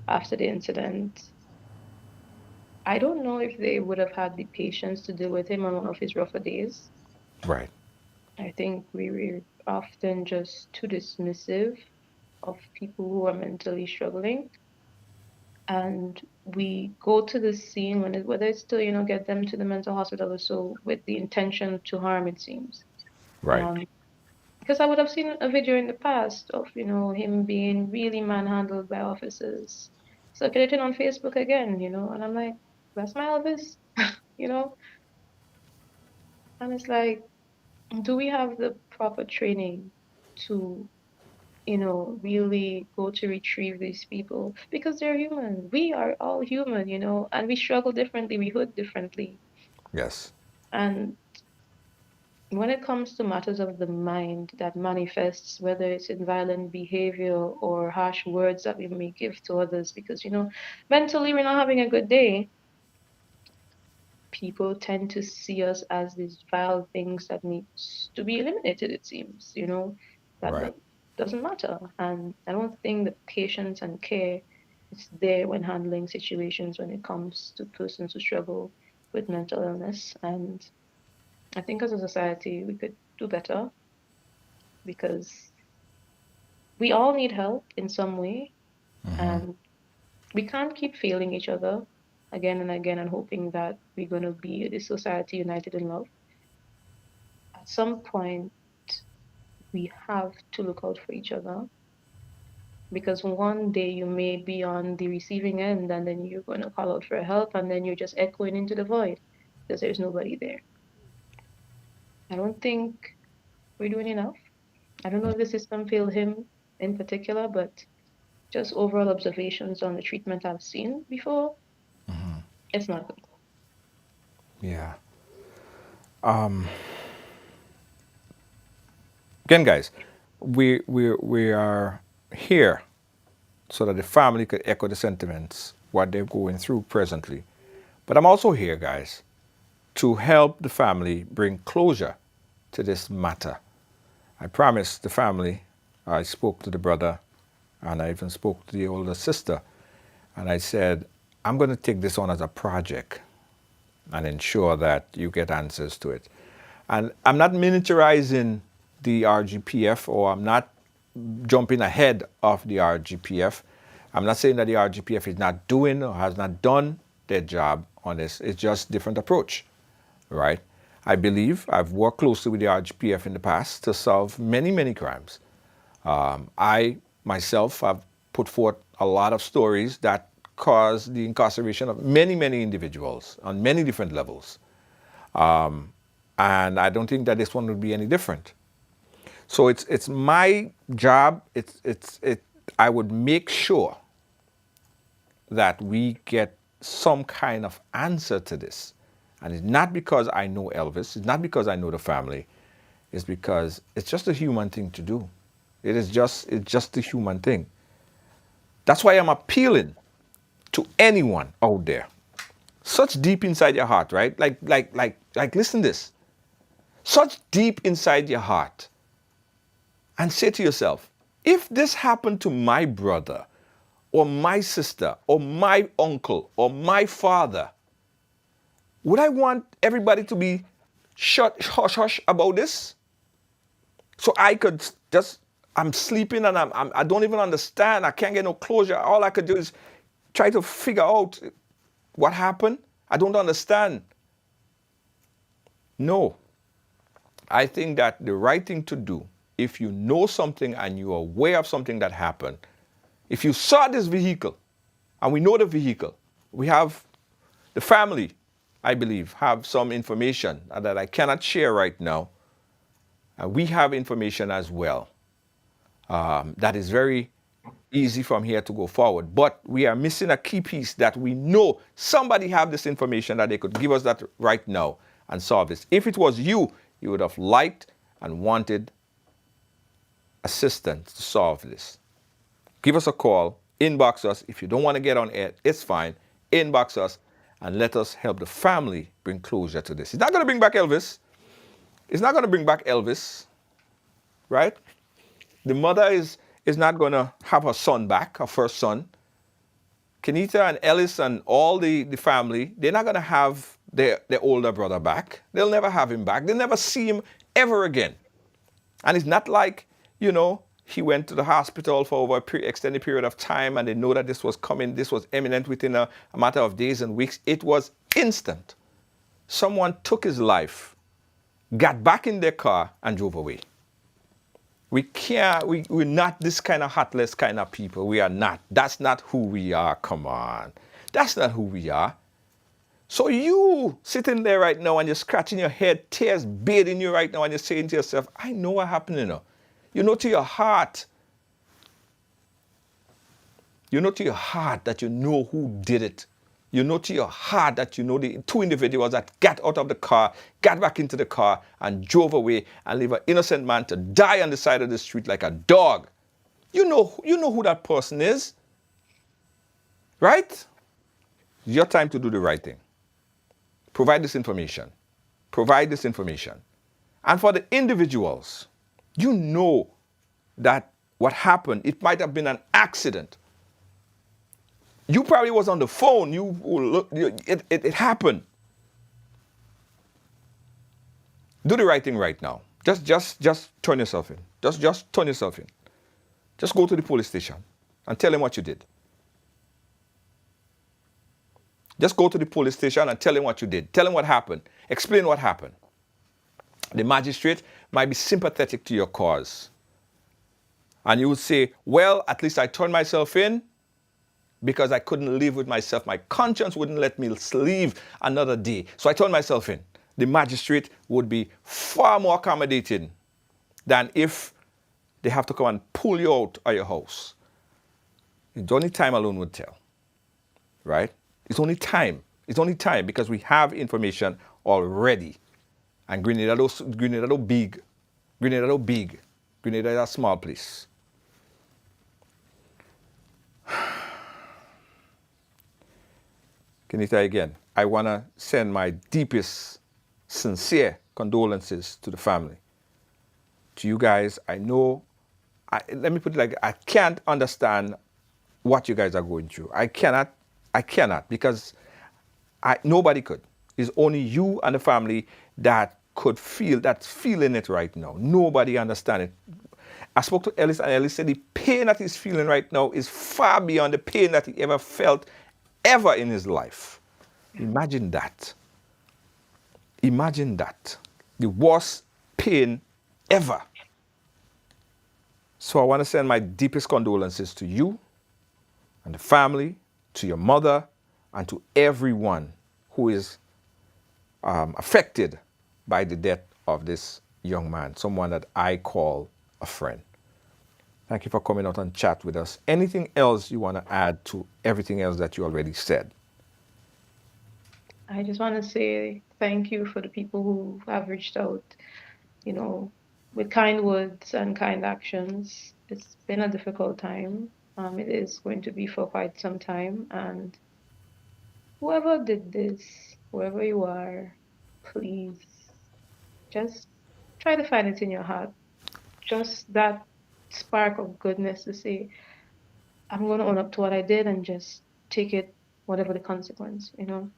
after the incident, I don't know if they would have had the patience to deal with him on one of his rougher days. Right. I think we were often just too dismissive of people who are mentally struggling. and we go to the scene whether it's to, get them to the mental hospital or so, with the intention to harm, it seems. Right. Um, because I would have seen a video in the past of, him being really manhandled by officers, circulating on Facebook again, and I'm like, that's my Elvis, you know? And it's like, do we have the proper training to, really go to retrieve these people? Because they're human. We are all human, and we struggle differently, we hurt differently. Yes. And when it comes to matters of the mind that manifests, whether it's in violent behavior or harsh words that we may give to others, because, mentally we're not having a good day, people tend to see us as these vile things that needs to be eliminated, it seems, that Right. doesn't matter. And I don't think the patience and care is there when handling situations when it comes to persons who struggle with mental illness. And I think as a society, we could do better, because we all need help in some way, and we can't keep failing each other again and again and hoping that we're going to be this society united in love. At some point, we have to look out for each other, because one day you may be on the receiving end and then you're going to call out for help and then you're just echoing into the void because there's nobody there. I don't think we're doing enough. I don't know if the system failed him in particular, but just overall observations on the treatment I've seen before, it's not good. Yeah. Again, guys, we are here so that the family could echo the sentiments, what they're going through presently. But I'm also here, guys, to help the family bring closure to this matter. I promised the family, I spoke to the brother, and I even spoke to the older sister, and I said, I'm going to take this on as a project and ensure that you get answers to it. And I'm not miniaturizing the RGPF, or I'm not jumping ahead of the RGPF. I'm not saying that the RGPF is not doing or has not done their job on this. It's just a different approach, right? I believe I've worked closely with the RGPF in the past to solve many, many crimes. I myself have put forth a lot of stories that caused the incarceration of many, many individuals on many different levels. And I don't think that this one would be any different. So it's my job. I would make sure that we get some kind of answer to this. And it's not because I know Elvis. It's not because I know the family. It's because it's just a human thing to do. It's just a human thing. That's why I'm appealing to anyone out there. Such deep inside your heart, right? Like listen to this. Such deep inside your heart. And say to yourself, if this happened to my brother or my sister or my uncle or my father, would I want everybody to be hush hush about this? So I could just, I'm sleeping and I don't even understand. I can't get no closure. All I could do is try to figure out what happened. I don't understand. No. I think that the right thing to do, if you know something and you're aware of something that happened, if you saw this vehicle, and we know the vehicle, we have the family, I believe, have some information that I cannot share right now. We have information as well. That is very easy from here to go forward. But we are missing a key piece that we know somebody have this information that they could give us that right now and solve this. If it was you, you would have liked and wanted assistance to solve this. Give us a call, inbox us. If you don't want to get on air, it's fine. Inbox us and let us help the family bring closure to this. It's not going to bring back Elvis. It's not going to bring back Elvis, right? The mother is not going to have her son back, her first son. Kenita and Ellis and all the family, they're not going to have their older brother back. They'll never have him back. They'll never see him ever again. And it's not like, he went to the hospital for over a extended period of time, and they know that this was coming, this was imminent within a matter of days and weeks. It was instant. Someone took his life, got back in their car, and drove away. We can't, we're not this kind of heartless kind of people. We are not. That's not who we are. Come on. That's not who we are. So you sitting there right now and you're scratching your head, tears bathing you right now, and you're saying to yourself, I know what happened, you know. You know to your heart. You know to your heart that you know who did it. You know to your heart that you know the two individuals that got out of the car, got back into the car, and drove away and leave an innocent man to die on the side of the street like a dog. You know who that person is. Right? It's your time to do the right thing. Provide this information. Provide this information. And for the individuals, you know that what happened, it might have been an accident. You probably was on the phone. It happened. Do the right thing right now. Just turn yourself in. Just turn yourself in. Just go to the police station and tell them what you did. Just go to the police station and tell him what you did. Tell him what happened. Explain what happened. The magistrate might be sympathetic to your cause. And you would say, well, at least I turned myself in because I couldn't live with myself. My conscience wouldn't let me leave another day. So I turned myself in. The magistrate would be far more accommodating than if they have to come and pull you out of your house. It's only time alone would tell. Right? It's only time. It's only time because we have information already. And Grenada big. Grenada is a small place. Can you try again? I want to send my deepest, sincere condolences to the family. To you guys, I know, let me put it like, I can't understand what you guys are going through. I cannot because nobody could. It's only you and the family that could feel, that's feeling it right now. Nobody understands it. I spoke to Ellis and Ellis said the pain that he's feeling right now is far beyond the pain that he ever felt ever in his life. Imagine that. Imagine that. The worst pain ever. So I want to send my deepest condolences to you and the family, to your mother, and to everyone who is affected by the death of this young man, someone that I call a friend. Thank you for coming out and chat with us. Anything else you want to add to everything else that you already said? I just want to say thank you for the people who have reached out, you know, with kind words and kind actions. It's been a difficult time. It is going to be for quite some time. And whoever did this, whoever you are, please just try to find it in your heart. Just that spark of goodness to say, I'm going to own up to what I did and just take it, whatever the consequence, you know.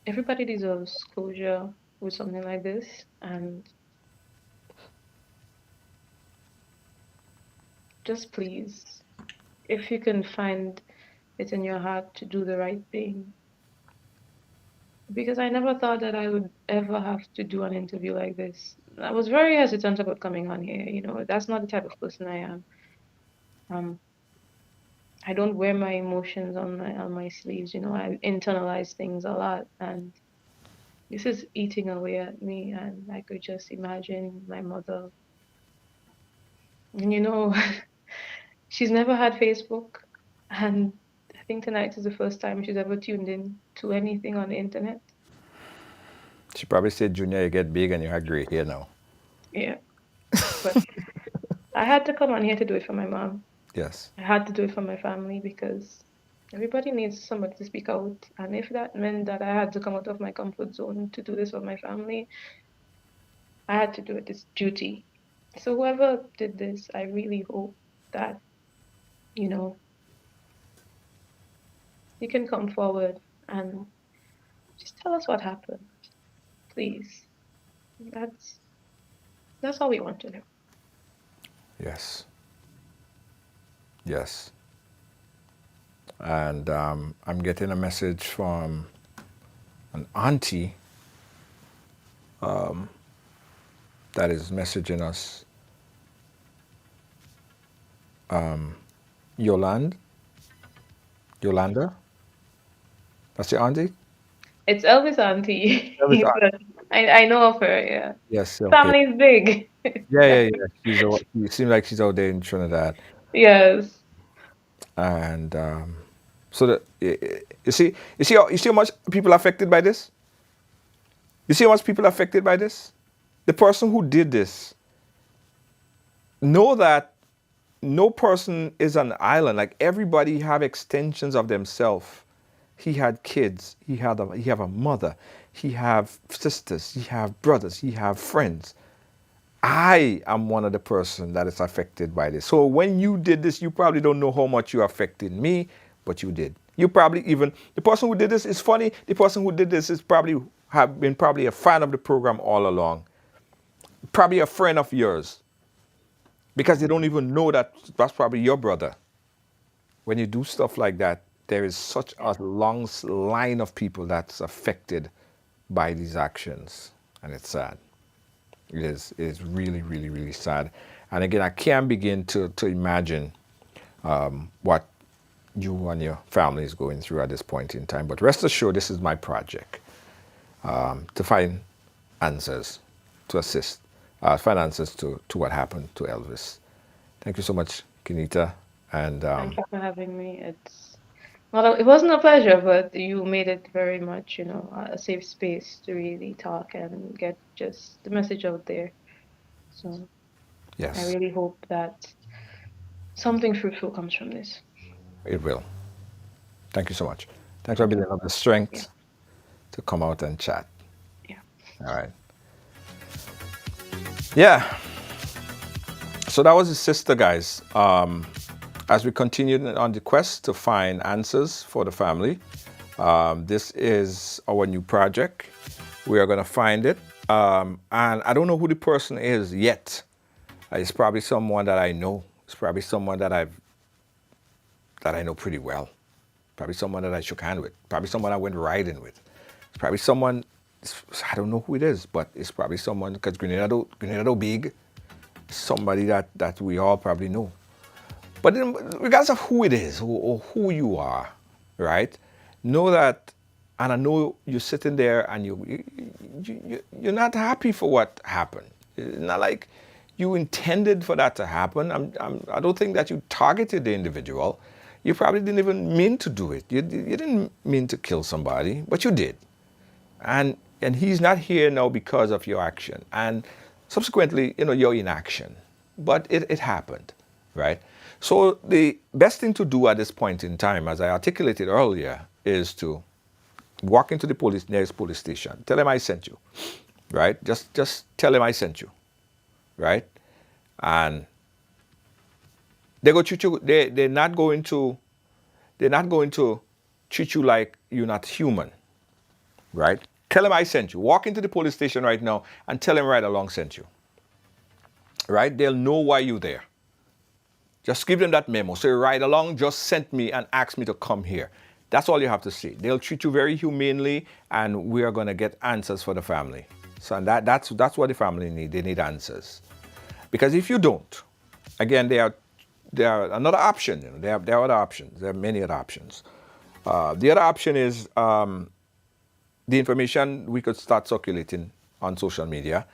Everybody deserves closure with something like this. And just please, if you can find it in your heart to do the right thing. Because I never thought that I would ever have to do an interview like this. I was very hesitant about coming on here, you know, that's not the type of person I am. I don't wear my emotions on my sleeves, you know, I internalize things a lot, and this is eating away at me, and I could just imagine my mother. And you know, she's never had Facebook, and I think tonight is the first time she's ever tuned in to anything on the internet. She probably said, Junior, you get big and you have gray hair now. Yeah. But I had to come on here to do it for my mom. Yes. I had to do it for my family because everybody needs somebody to speak out. And if that meant that I had to come out of my comfort zone to do this for my family, I had to do it. It's duty. So whoever did this, I really hope that, you know, you can come forward and just tell us what happened, please. That's all we want to know. Yes. Yes. And I'm getting a message from an auntie that is messaging us. Yolanda? That's your auntie? It's Elvis auntie. Elvis aunt. But I know of her, yeah. Yes, okay. Family is big. Yeah, yeah, yeah. She seems like she's out there in Trinidad. Yes. And so that you see how much people are affected by this? You see how much people are affected by this? The person who did this, know that no person is an island. Like everybody have extensions of themselves. He had kids. He have a mother. He have sisters. He have brothers. He have friends. I am one of the person that is affected by this. So when you did this, you probably don't know how much you affected me, but you did. You probably even the person who did this is funny. The person who did this is probably have been probably a fan of the program all along. Probably a friend of yours. Because they don't even know that that's probably your brother. When you do stuff like that, there is such a long line of people that's affected by these actions. And it's sad. It is really, really, really sad. And again, I can't begin to imagine what you and your family is going through at this point in time. But rest assured, this is my project to find answers, to assist, find answers to what happened to Elvis. Thank you so much, Kenita. And Thank you for having me. It wasn't a pleasure, but you made it very much, a safe space to really talk and get just the message out there. So I yes, really hope that something fruitful comes from this. it will. Thank you so much. Thanks for being of the Yeah, strength to come out and chat. yeah. All right. Yeah. So that was his sister, guys. As we continued on the quest to find answers for the family, this is our new project. We are going to find it. And I don't know who the person is yet. It's probably someone that I know. It's probably someone that I know pretty well. Probably someone that I shook hands with. Probably someone I went riding with. It's probably someone, I don't know who it is, but it's probably someone, because Grenada Big, somebody that we all probably know. But regardless of who it is or who you are, right? Know that, and I know you're sitting there and you're not happy for what happened. It's not like you intended for that to happen. I don't think that you targeted the individual. You probably didn't even mean to do it. You didn't mean to kill somebody, but you did. And he's not here now because of your action. And subsequently, your inaction. But it happened, right? So the best thing to do at this point in time, as I articulated earlier, is to walk into the nearest police station. Tell him I sent you, right? Just tell him I sent you, right? And they go treat you. They're not going to treat you like you're not human, right? Tell him I sent you. Walk into the police station right now and tell him right along sent you, right? They'll know why you're there. Just give them that memo. Say, right along, just sent me and asked me to come here. That's all you have to say. They'll treat you very humanely, and we are going to get answers for the family. So and that's what the family need. They need answers. Because if you don't, again, there are another option. There are other options. There are many other options. The other option is the information we could start circulating on social media.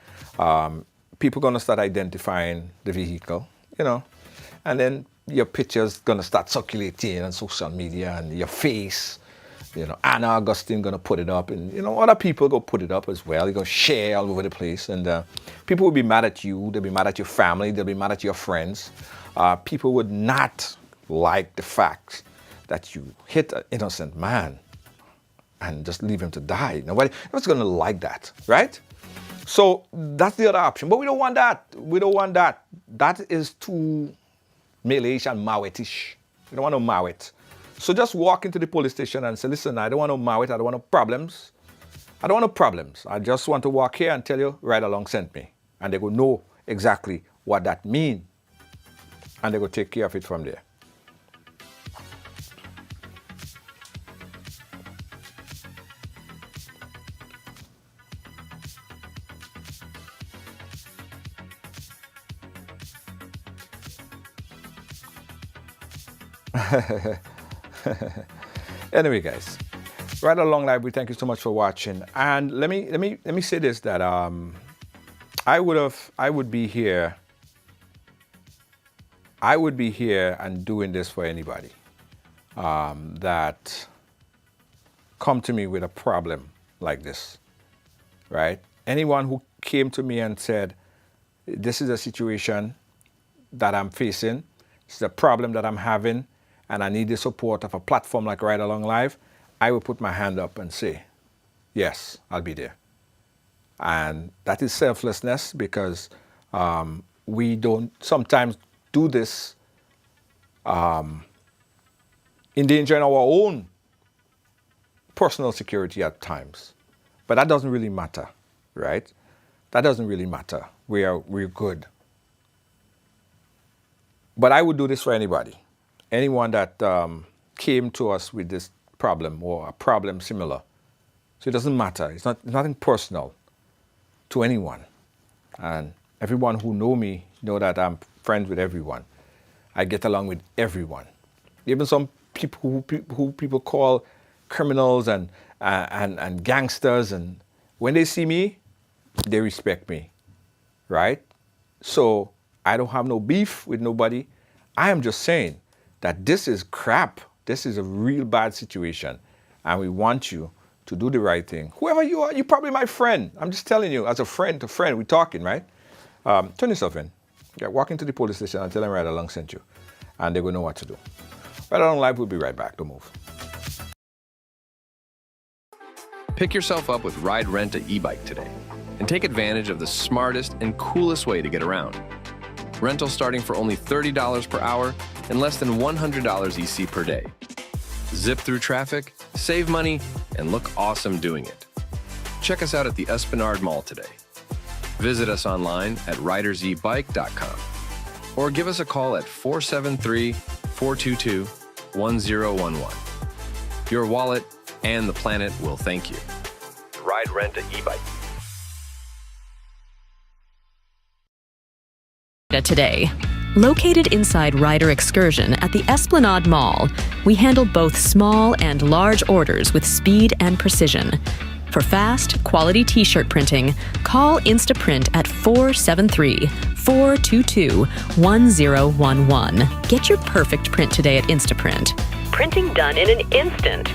People going to start identifying the vehicle, and then your picture's gonna start circulating on social media and your face. Anna Augustine gonna put it up, and other people go put it up as well. You're gonna share all over the place, and people will be mad at you. They'll be mad at your family. They'll be mad at your friends. People would not like the fact that you hit an innocent man and just leave him to die. Nobody's gonna like that, right? So that's the other option. But we don't want that. We don't want that. That is too male-ish and Mawetish. We don't want no Mawet. So just walk into the police station and say, listen, I don't want no Mawet. I don't want no problems. I don't want no problems. I just want to walk here and tell you, right along sent me. And they will know exactly what that means. and they go take care of it from there. Anyway, guys, right along live, we thank you so much for watching. And let me say this, that I would be here and doing this for anybody that come to me with a problem like this, right? Anyone who came to me and said, this is a situation that I'm facing, this is a problem that I'm having, and I need the support of a platform like Right Along Live, I will put my hand up and say, yes, I'll be there. And that is selflessness, because we don't sometimes do this endangering our own personal security at times. But that doesn't really matter, right? That doesn't really matter. We're good. But I would do this for anybody. Anyone that came to us with this problem or a problem similar. So it doesn't matter. It's nothing personal to anyone. And everyone who know me know that I'm friends with everyone. I get along with everyone. Even some people who people call criminals and gangsters, and when they see me, they respect me, right? So I don't have no beef with nobody. I am just saying that this is crap. This is a real bad situation, and we want you to do the right thing. Whoever you are, you're probably my friend. I'm just telling you, as a friend to friend, we're talking, right? Turn yourself in. Yeah, walk into the police station and tell them Right Along sent you, and they will know what to do. Right Along Live, we'll be right back. Don't move. Pick yourself up with Ride Rent a e-bike today and take advantage of the smartest and coolest way to get around. Rental starting for only $30 per hour and less than $100 EC per day. Zip through traffic, save money, and look awesome doing it. Check us out at the Esplanade Mall today. Visit us online at ridersebike.com or give us a call at 473-422-1011. Your wallet and the planet will thank you. Ride Rent a e-bike. Today. Located inside Rider Excursion at the Esplanade Mall, we handle both small and large orders with speed and precision. For fast, quality t-shirt printing, call Instaprint at 473-422-1011. Get your perfect print today at Instaprint. Printing done in an instant.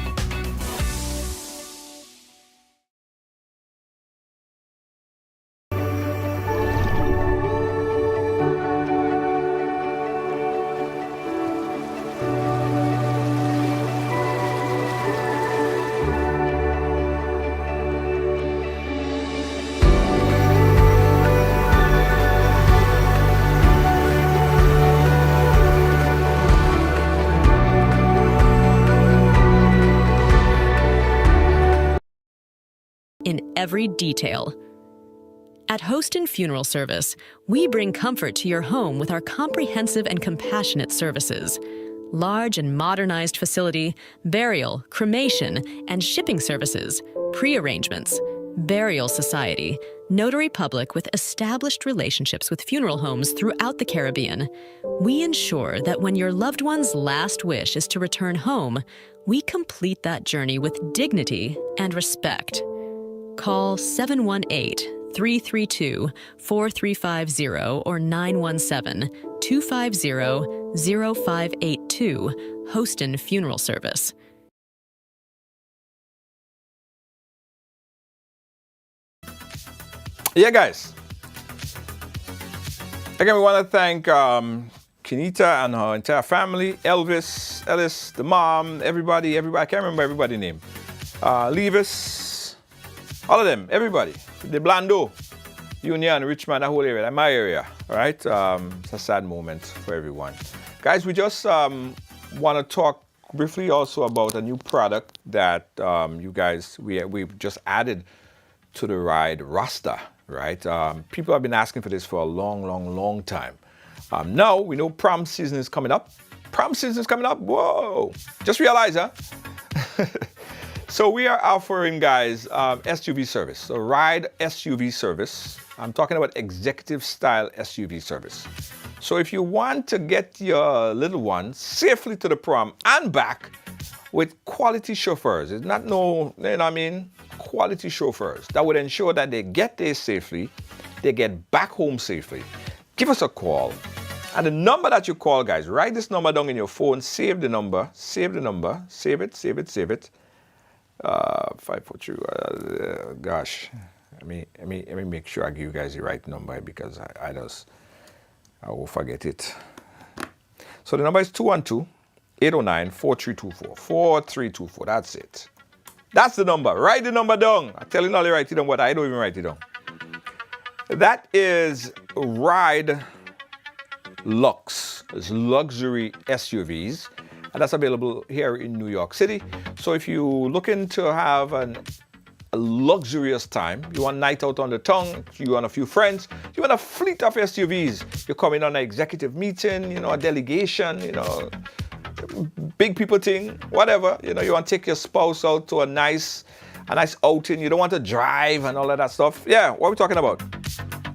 In every detail. At Hostin Funeral Service, we bring comfort to your home with our comprehensive and compassionate services. Large and modernized facility, burial, cremation, and shipping services, pre-arrangements, burial society, notary public with established relationships with funeral homes throughout the Caribbean. We ensure that when your loved one's last wish is to return home, we complete that journey with dignity and respect. Call 718-332-4350 or 917-250-0582, Hostin Funeral Service. Yeah, guys. Again, we want to thank Kenita and her entire family, Elvis, Ellis, the mom, everybody. I can't remember everybody's name. Levis. All of them, everybody. The Blando, Union, Richmond, that whole area, that my area, all right? It's a sad moment for everyone. Guys, we just want to talk briefly also about a new product that we've just added to the ride roster, right? People have been asking for this for a long time. Now we know prom season is coming up. Prom season is coming up. Whoa! Just realize, huh? So we are offering, guys, SUV service. So ride SUV service. I'm talking about executive style SUV service. So if you want to get your little one safely to the prom and back with quality chauffeurs, it's not no, you know what I mean? Quality chauffeurs that would ensure that they get there safely, they get back home safely. Give us a call. And the number that you call, guys, write this number down in your phone, save the number, save it. 542, gosh, let me make sure I give you guys the right number because I will forget it. So the number is 212-809-4324. 4324, that's it. That's the number. Write the number down. I tell you not to write it down, but I don't even write it down. That is Ride Lux. It's luxury SUVs. And that's available here in New York City. So if you're looking to have a luxurious time, you want a night out on the tongue, you want a few friends, you want a fleet of SUVs, you're coming on an executive meeting, a delegation, big people thing, whatever, you want to take your spouse out to a nice outing, you don't want to drive and all of that stuff. Yeah, what are we talking about?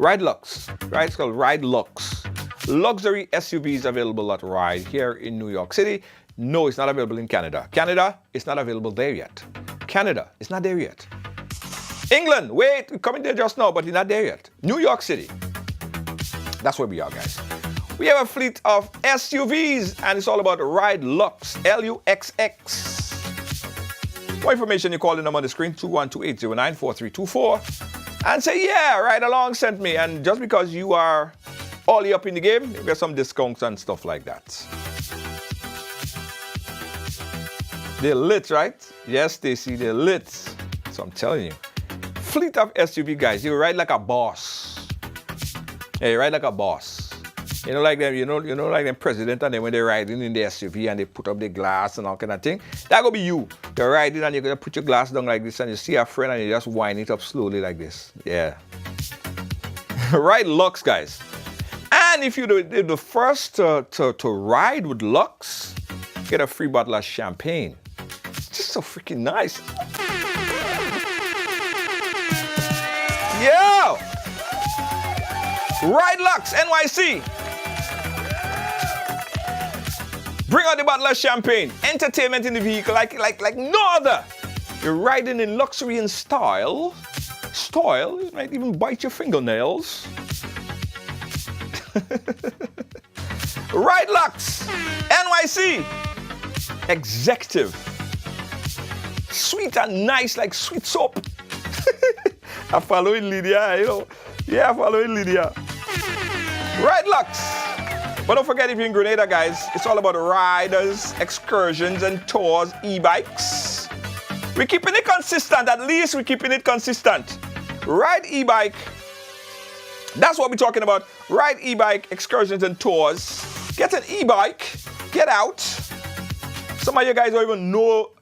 Ride Lux, right? It's called Ride Lux. Luxury SUVs available at Ride here in New York City. No, it's not available in Canada. Canada, it's not available there yet. Canada, it's not there yet. England, wait, coming there just now, but it's not there yet. New York City, that's where we are, guys. We have a fleet of SUVs, and it's all about Ride Lux, Luxx. More information, you call the number on the screen, 212-809-4324, and say, yeah, Ride Along sent me. And just because you are all up in the game, you get some discounts and stuff like that. They're lit, right? Yes, Stacy, they're lit. So I'm telling you. Fleet of SUV guys, you ride like a boss. Yeah, you ride like a boss. Like them, like them president, and then when they're riding in the SUV and they put up the glass and all kind of thing. That gonna be you. You're riding and you're gonna put your glass down like this and you see a friend and you just wind it up slowly like this. Yeah. Ride Lux, guys. And if you're the first to ride with Lux, get a free bottle of champagne. It's just so freaking nice. Yo! Ride Lux, NYC. Bring out the bottle of champagne. Entertainment in the vehicle like no other. You're riding in luxury and style. You might even bite your fingernails. Ride Lux, NYC. Executive. Sweet and nice like sweet soap. I'm following Lydia, Yeah, I'm following Lydia. Ride Lux. But don't forget, if you're in Grenada, guys, it's all about riders, excursions, and tours, e-bikes. We're keeping it consistent. At least we're keeping it consistent. Ride e-bike. That's what we're talking about. Ride e-bike, excursions, and tours. Get an e-bike. Get out. Some of you guys don't even know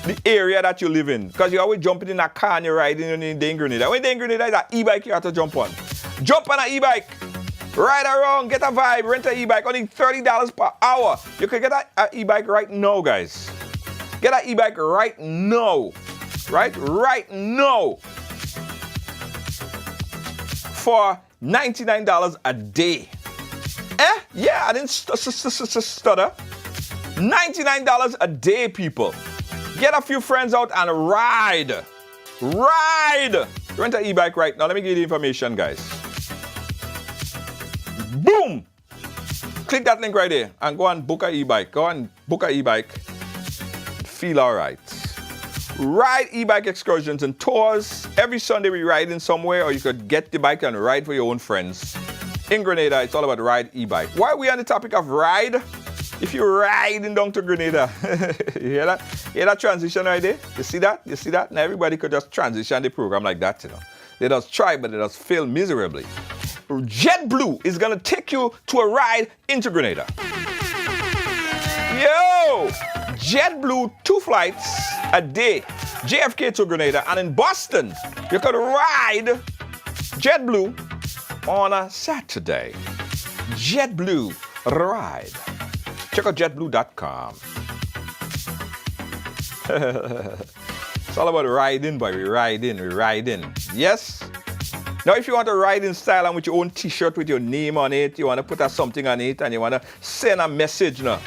the area that you live in, because you're always jumping in a car and you're riding in Grenada. When you're in Grenada, it's an e-bike you have to jump on. Jump on an e-bike. Ride around, get a vibe, rent an e-bike, only $30 per hour. You can get an e-bike right now, guys. Get an e-bike right now. Right now. For $99 a day. Yeah, I didn't stutter. $99 a day, people. Get a few friends out and ride. Rent an e-bike right now. Let me give you the information, guys. Boom! Click that link right there and go and book an e-bike. Feel all right. Ride e-bike excursions and tours. Every Sunday we ride in somewhere, or you could get the bike and ride for your own friends. In Grenada, it's all about ride e-bike. Why are we on the topic of ride? If you're riding down to Grenada, you hear that? Hear that transition right there? You see that? Now everybody could just transition the program like that, They just try, but they just fail miserably. JetBlue is gonna take you to a ride into Grenada. Yo! JetBlue, 2 flights a day, JFK to Grenada, and in Boston, you could ride JetBlue on a Saturday. JetBlue Ride. Check out jetblue.com. It's all about riding, boy. We ride in. Yes? Now, if you want to ride in style and with your own t-shirt with your name on it, you want to put something on it, and you want to send a message now.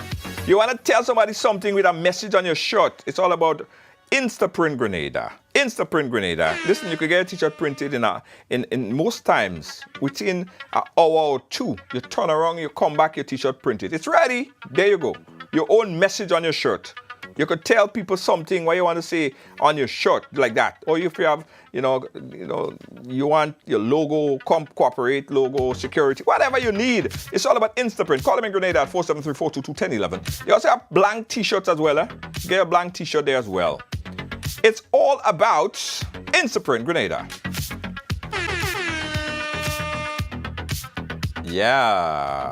You want to tell somebody something with a message on your shirt. It's all about Instaprint Grenada. Instaprint Grenada. Listen, you can get a t-shirt printed in most times within an hour or two. You turn around, you come back, your t-shirt printed. It's ready. There you go. Your own message on your shirt. You could tell people something what you want to say on your shirt like that. Or if you have, you want your logo, corporate logo, security, whatever you need. It's all about Instaprint. Call them in Grenada at 473-422-1011. You also have blank t-shirts as well. Get a blank t-shirt there as well. It's all about Instaprint Grenada. Yeah.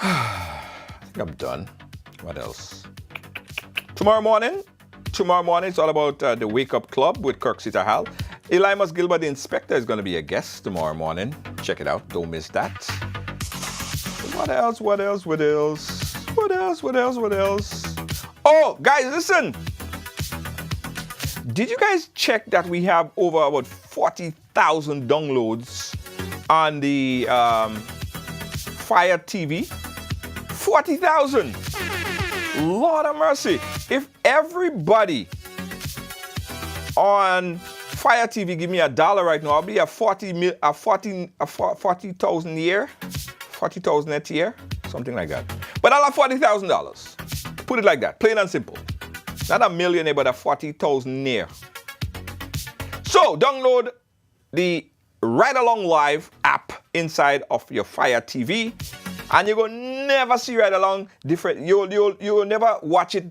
I think I'm done. What else? Tomorrow morning, it's all about the Wake Up Club with Kirk Sitahal. Elimas Gilbert, the inspector, is going to be a guest tomorrow morning. Check it out. Don't miss that. What else? Oh, guys, listen. Did you guys check that we have over about 40,000 downloads on the Fire TV? 40,000. Lord have mercy. If everybody on Fire TV give me $1 right now, I'll be at 40,000 a year, 40,000 a year, something like that. But I'll have $40,000. Put it like that, plain and simple. Not a millionaire, but a 40,000 near. So download the Ride Along Live app inside of your Fire TV, and you're gonna never see Ride Along different. You'll never watch it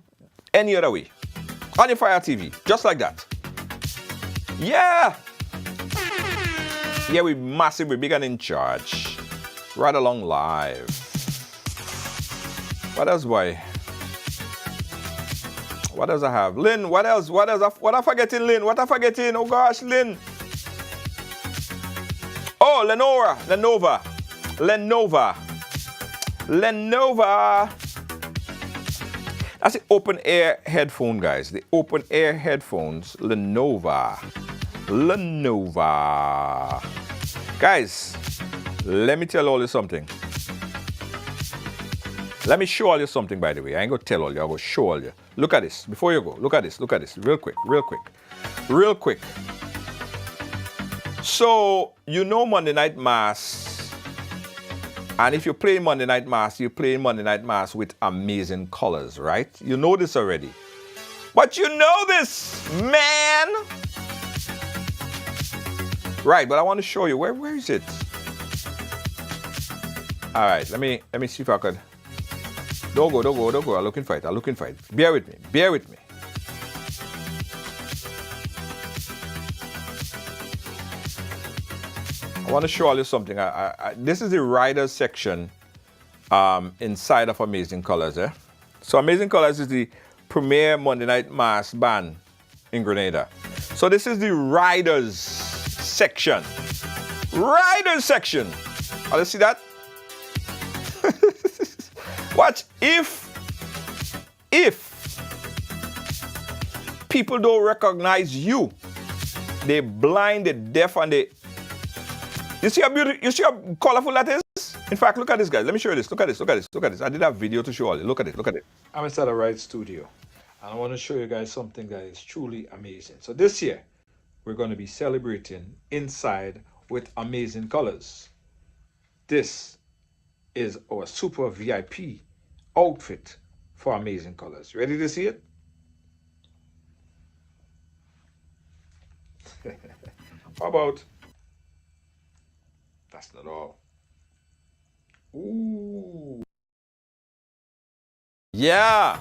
any other way on your Fire TV, just like that. Yeah, we massive, we're big and in charge. Ride Along Live. What else, boy? What else I have? Lynn, what else? What am I forgetting, Lynn? What am I forgetting? Oh gosh, Lynn. Oh, Lenovo. That's the open air headphone, guys. The open air headphones, Lenovo. Guys, let me tell all you something. Let me show all you something, by the way. I ain't gonna tell all you, I'm gonna show all you. Look at this. Before you go, look at this. Real quick. So, Monday Night Mass. And if you're playing Monday Night Mass, you're playing Monday Night Mass with amazing colors, right? You know this already. But you know this, man! Right, but I want to show you. Where is it? All right, let me see if I could. Don't go. I'm looking for it. Bear with me. I want to show you something. This is the riders section inside of Amazing Colors. So Amazing Colors is the premier Monday Night Mass band in Grenada. So this is the riders section. Oh, let's see that? Watch, if people don't recognize you, they blind, they deaf, and they. You see how beautiful, you see how colorful that is? In fact, look at this, guys. Let me show you this. Look at this. I did a video to show you. Look at it. I'm inside a Ride studio, and I want to show you guys something that is truly amazing. So this year, we're going to be celebrating inside with Amazing Colors. This is our super VIP outfit for Amazing Colors. Ready to see it? How about? That's not all. Ooh. Yeah.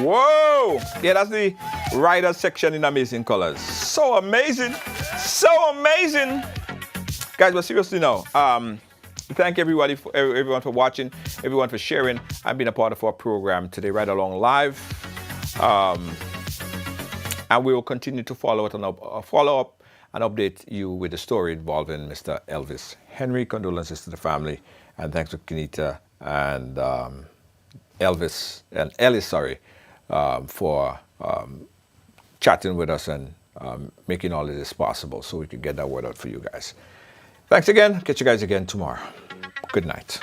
Whoa. Yeah, that's the rider section in Amazing Colors. So amazing. Guys, but seriously now, thank everyone for watching, everyone for sharing and being a part of our program today, Ride Along Live. And we will continue to follow up and update you with the story involving Mr. Elvis Henry. Condolences to the family, and thanks to Kenita and Ellis, for chatting with us and making all of this possible so we can get that word out for you guys. Thanks again. Catch you guys again tomorrow. Good night.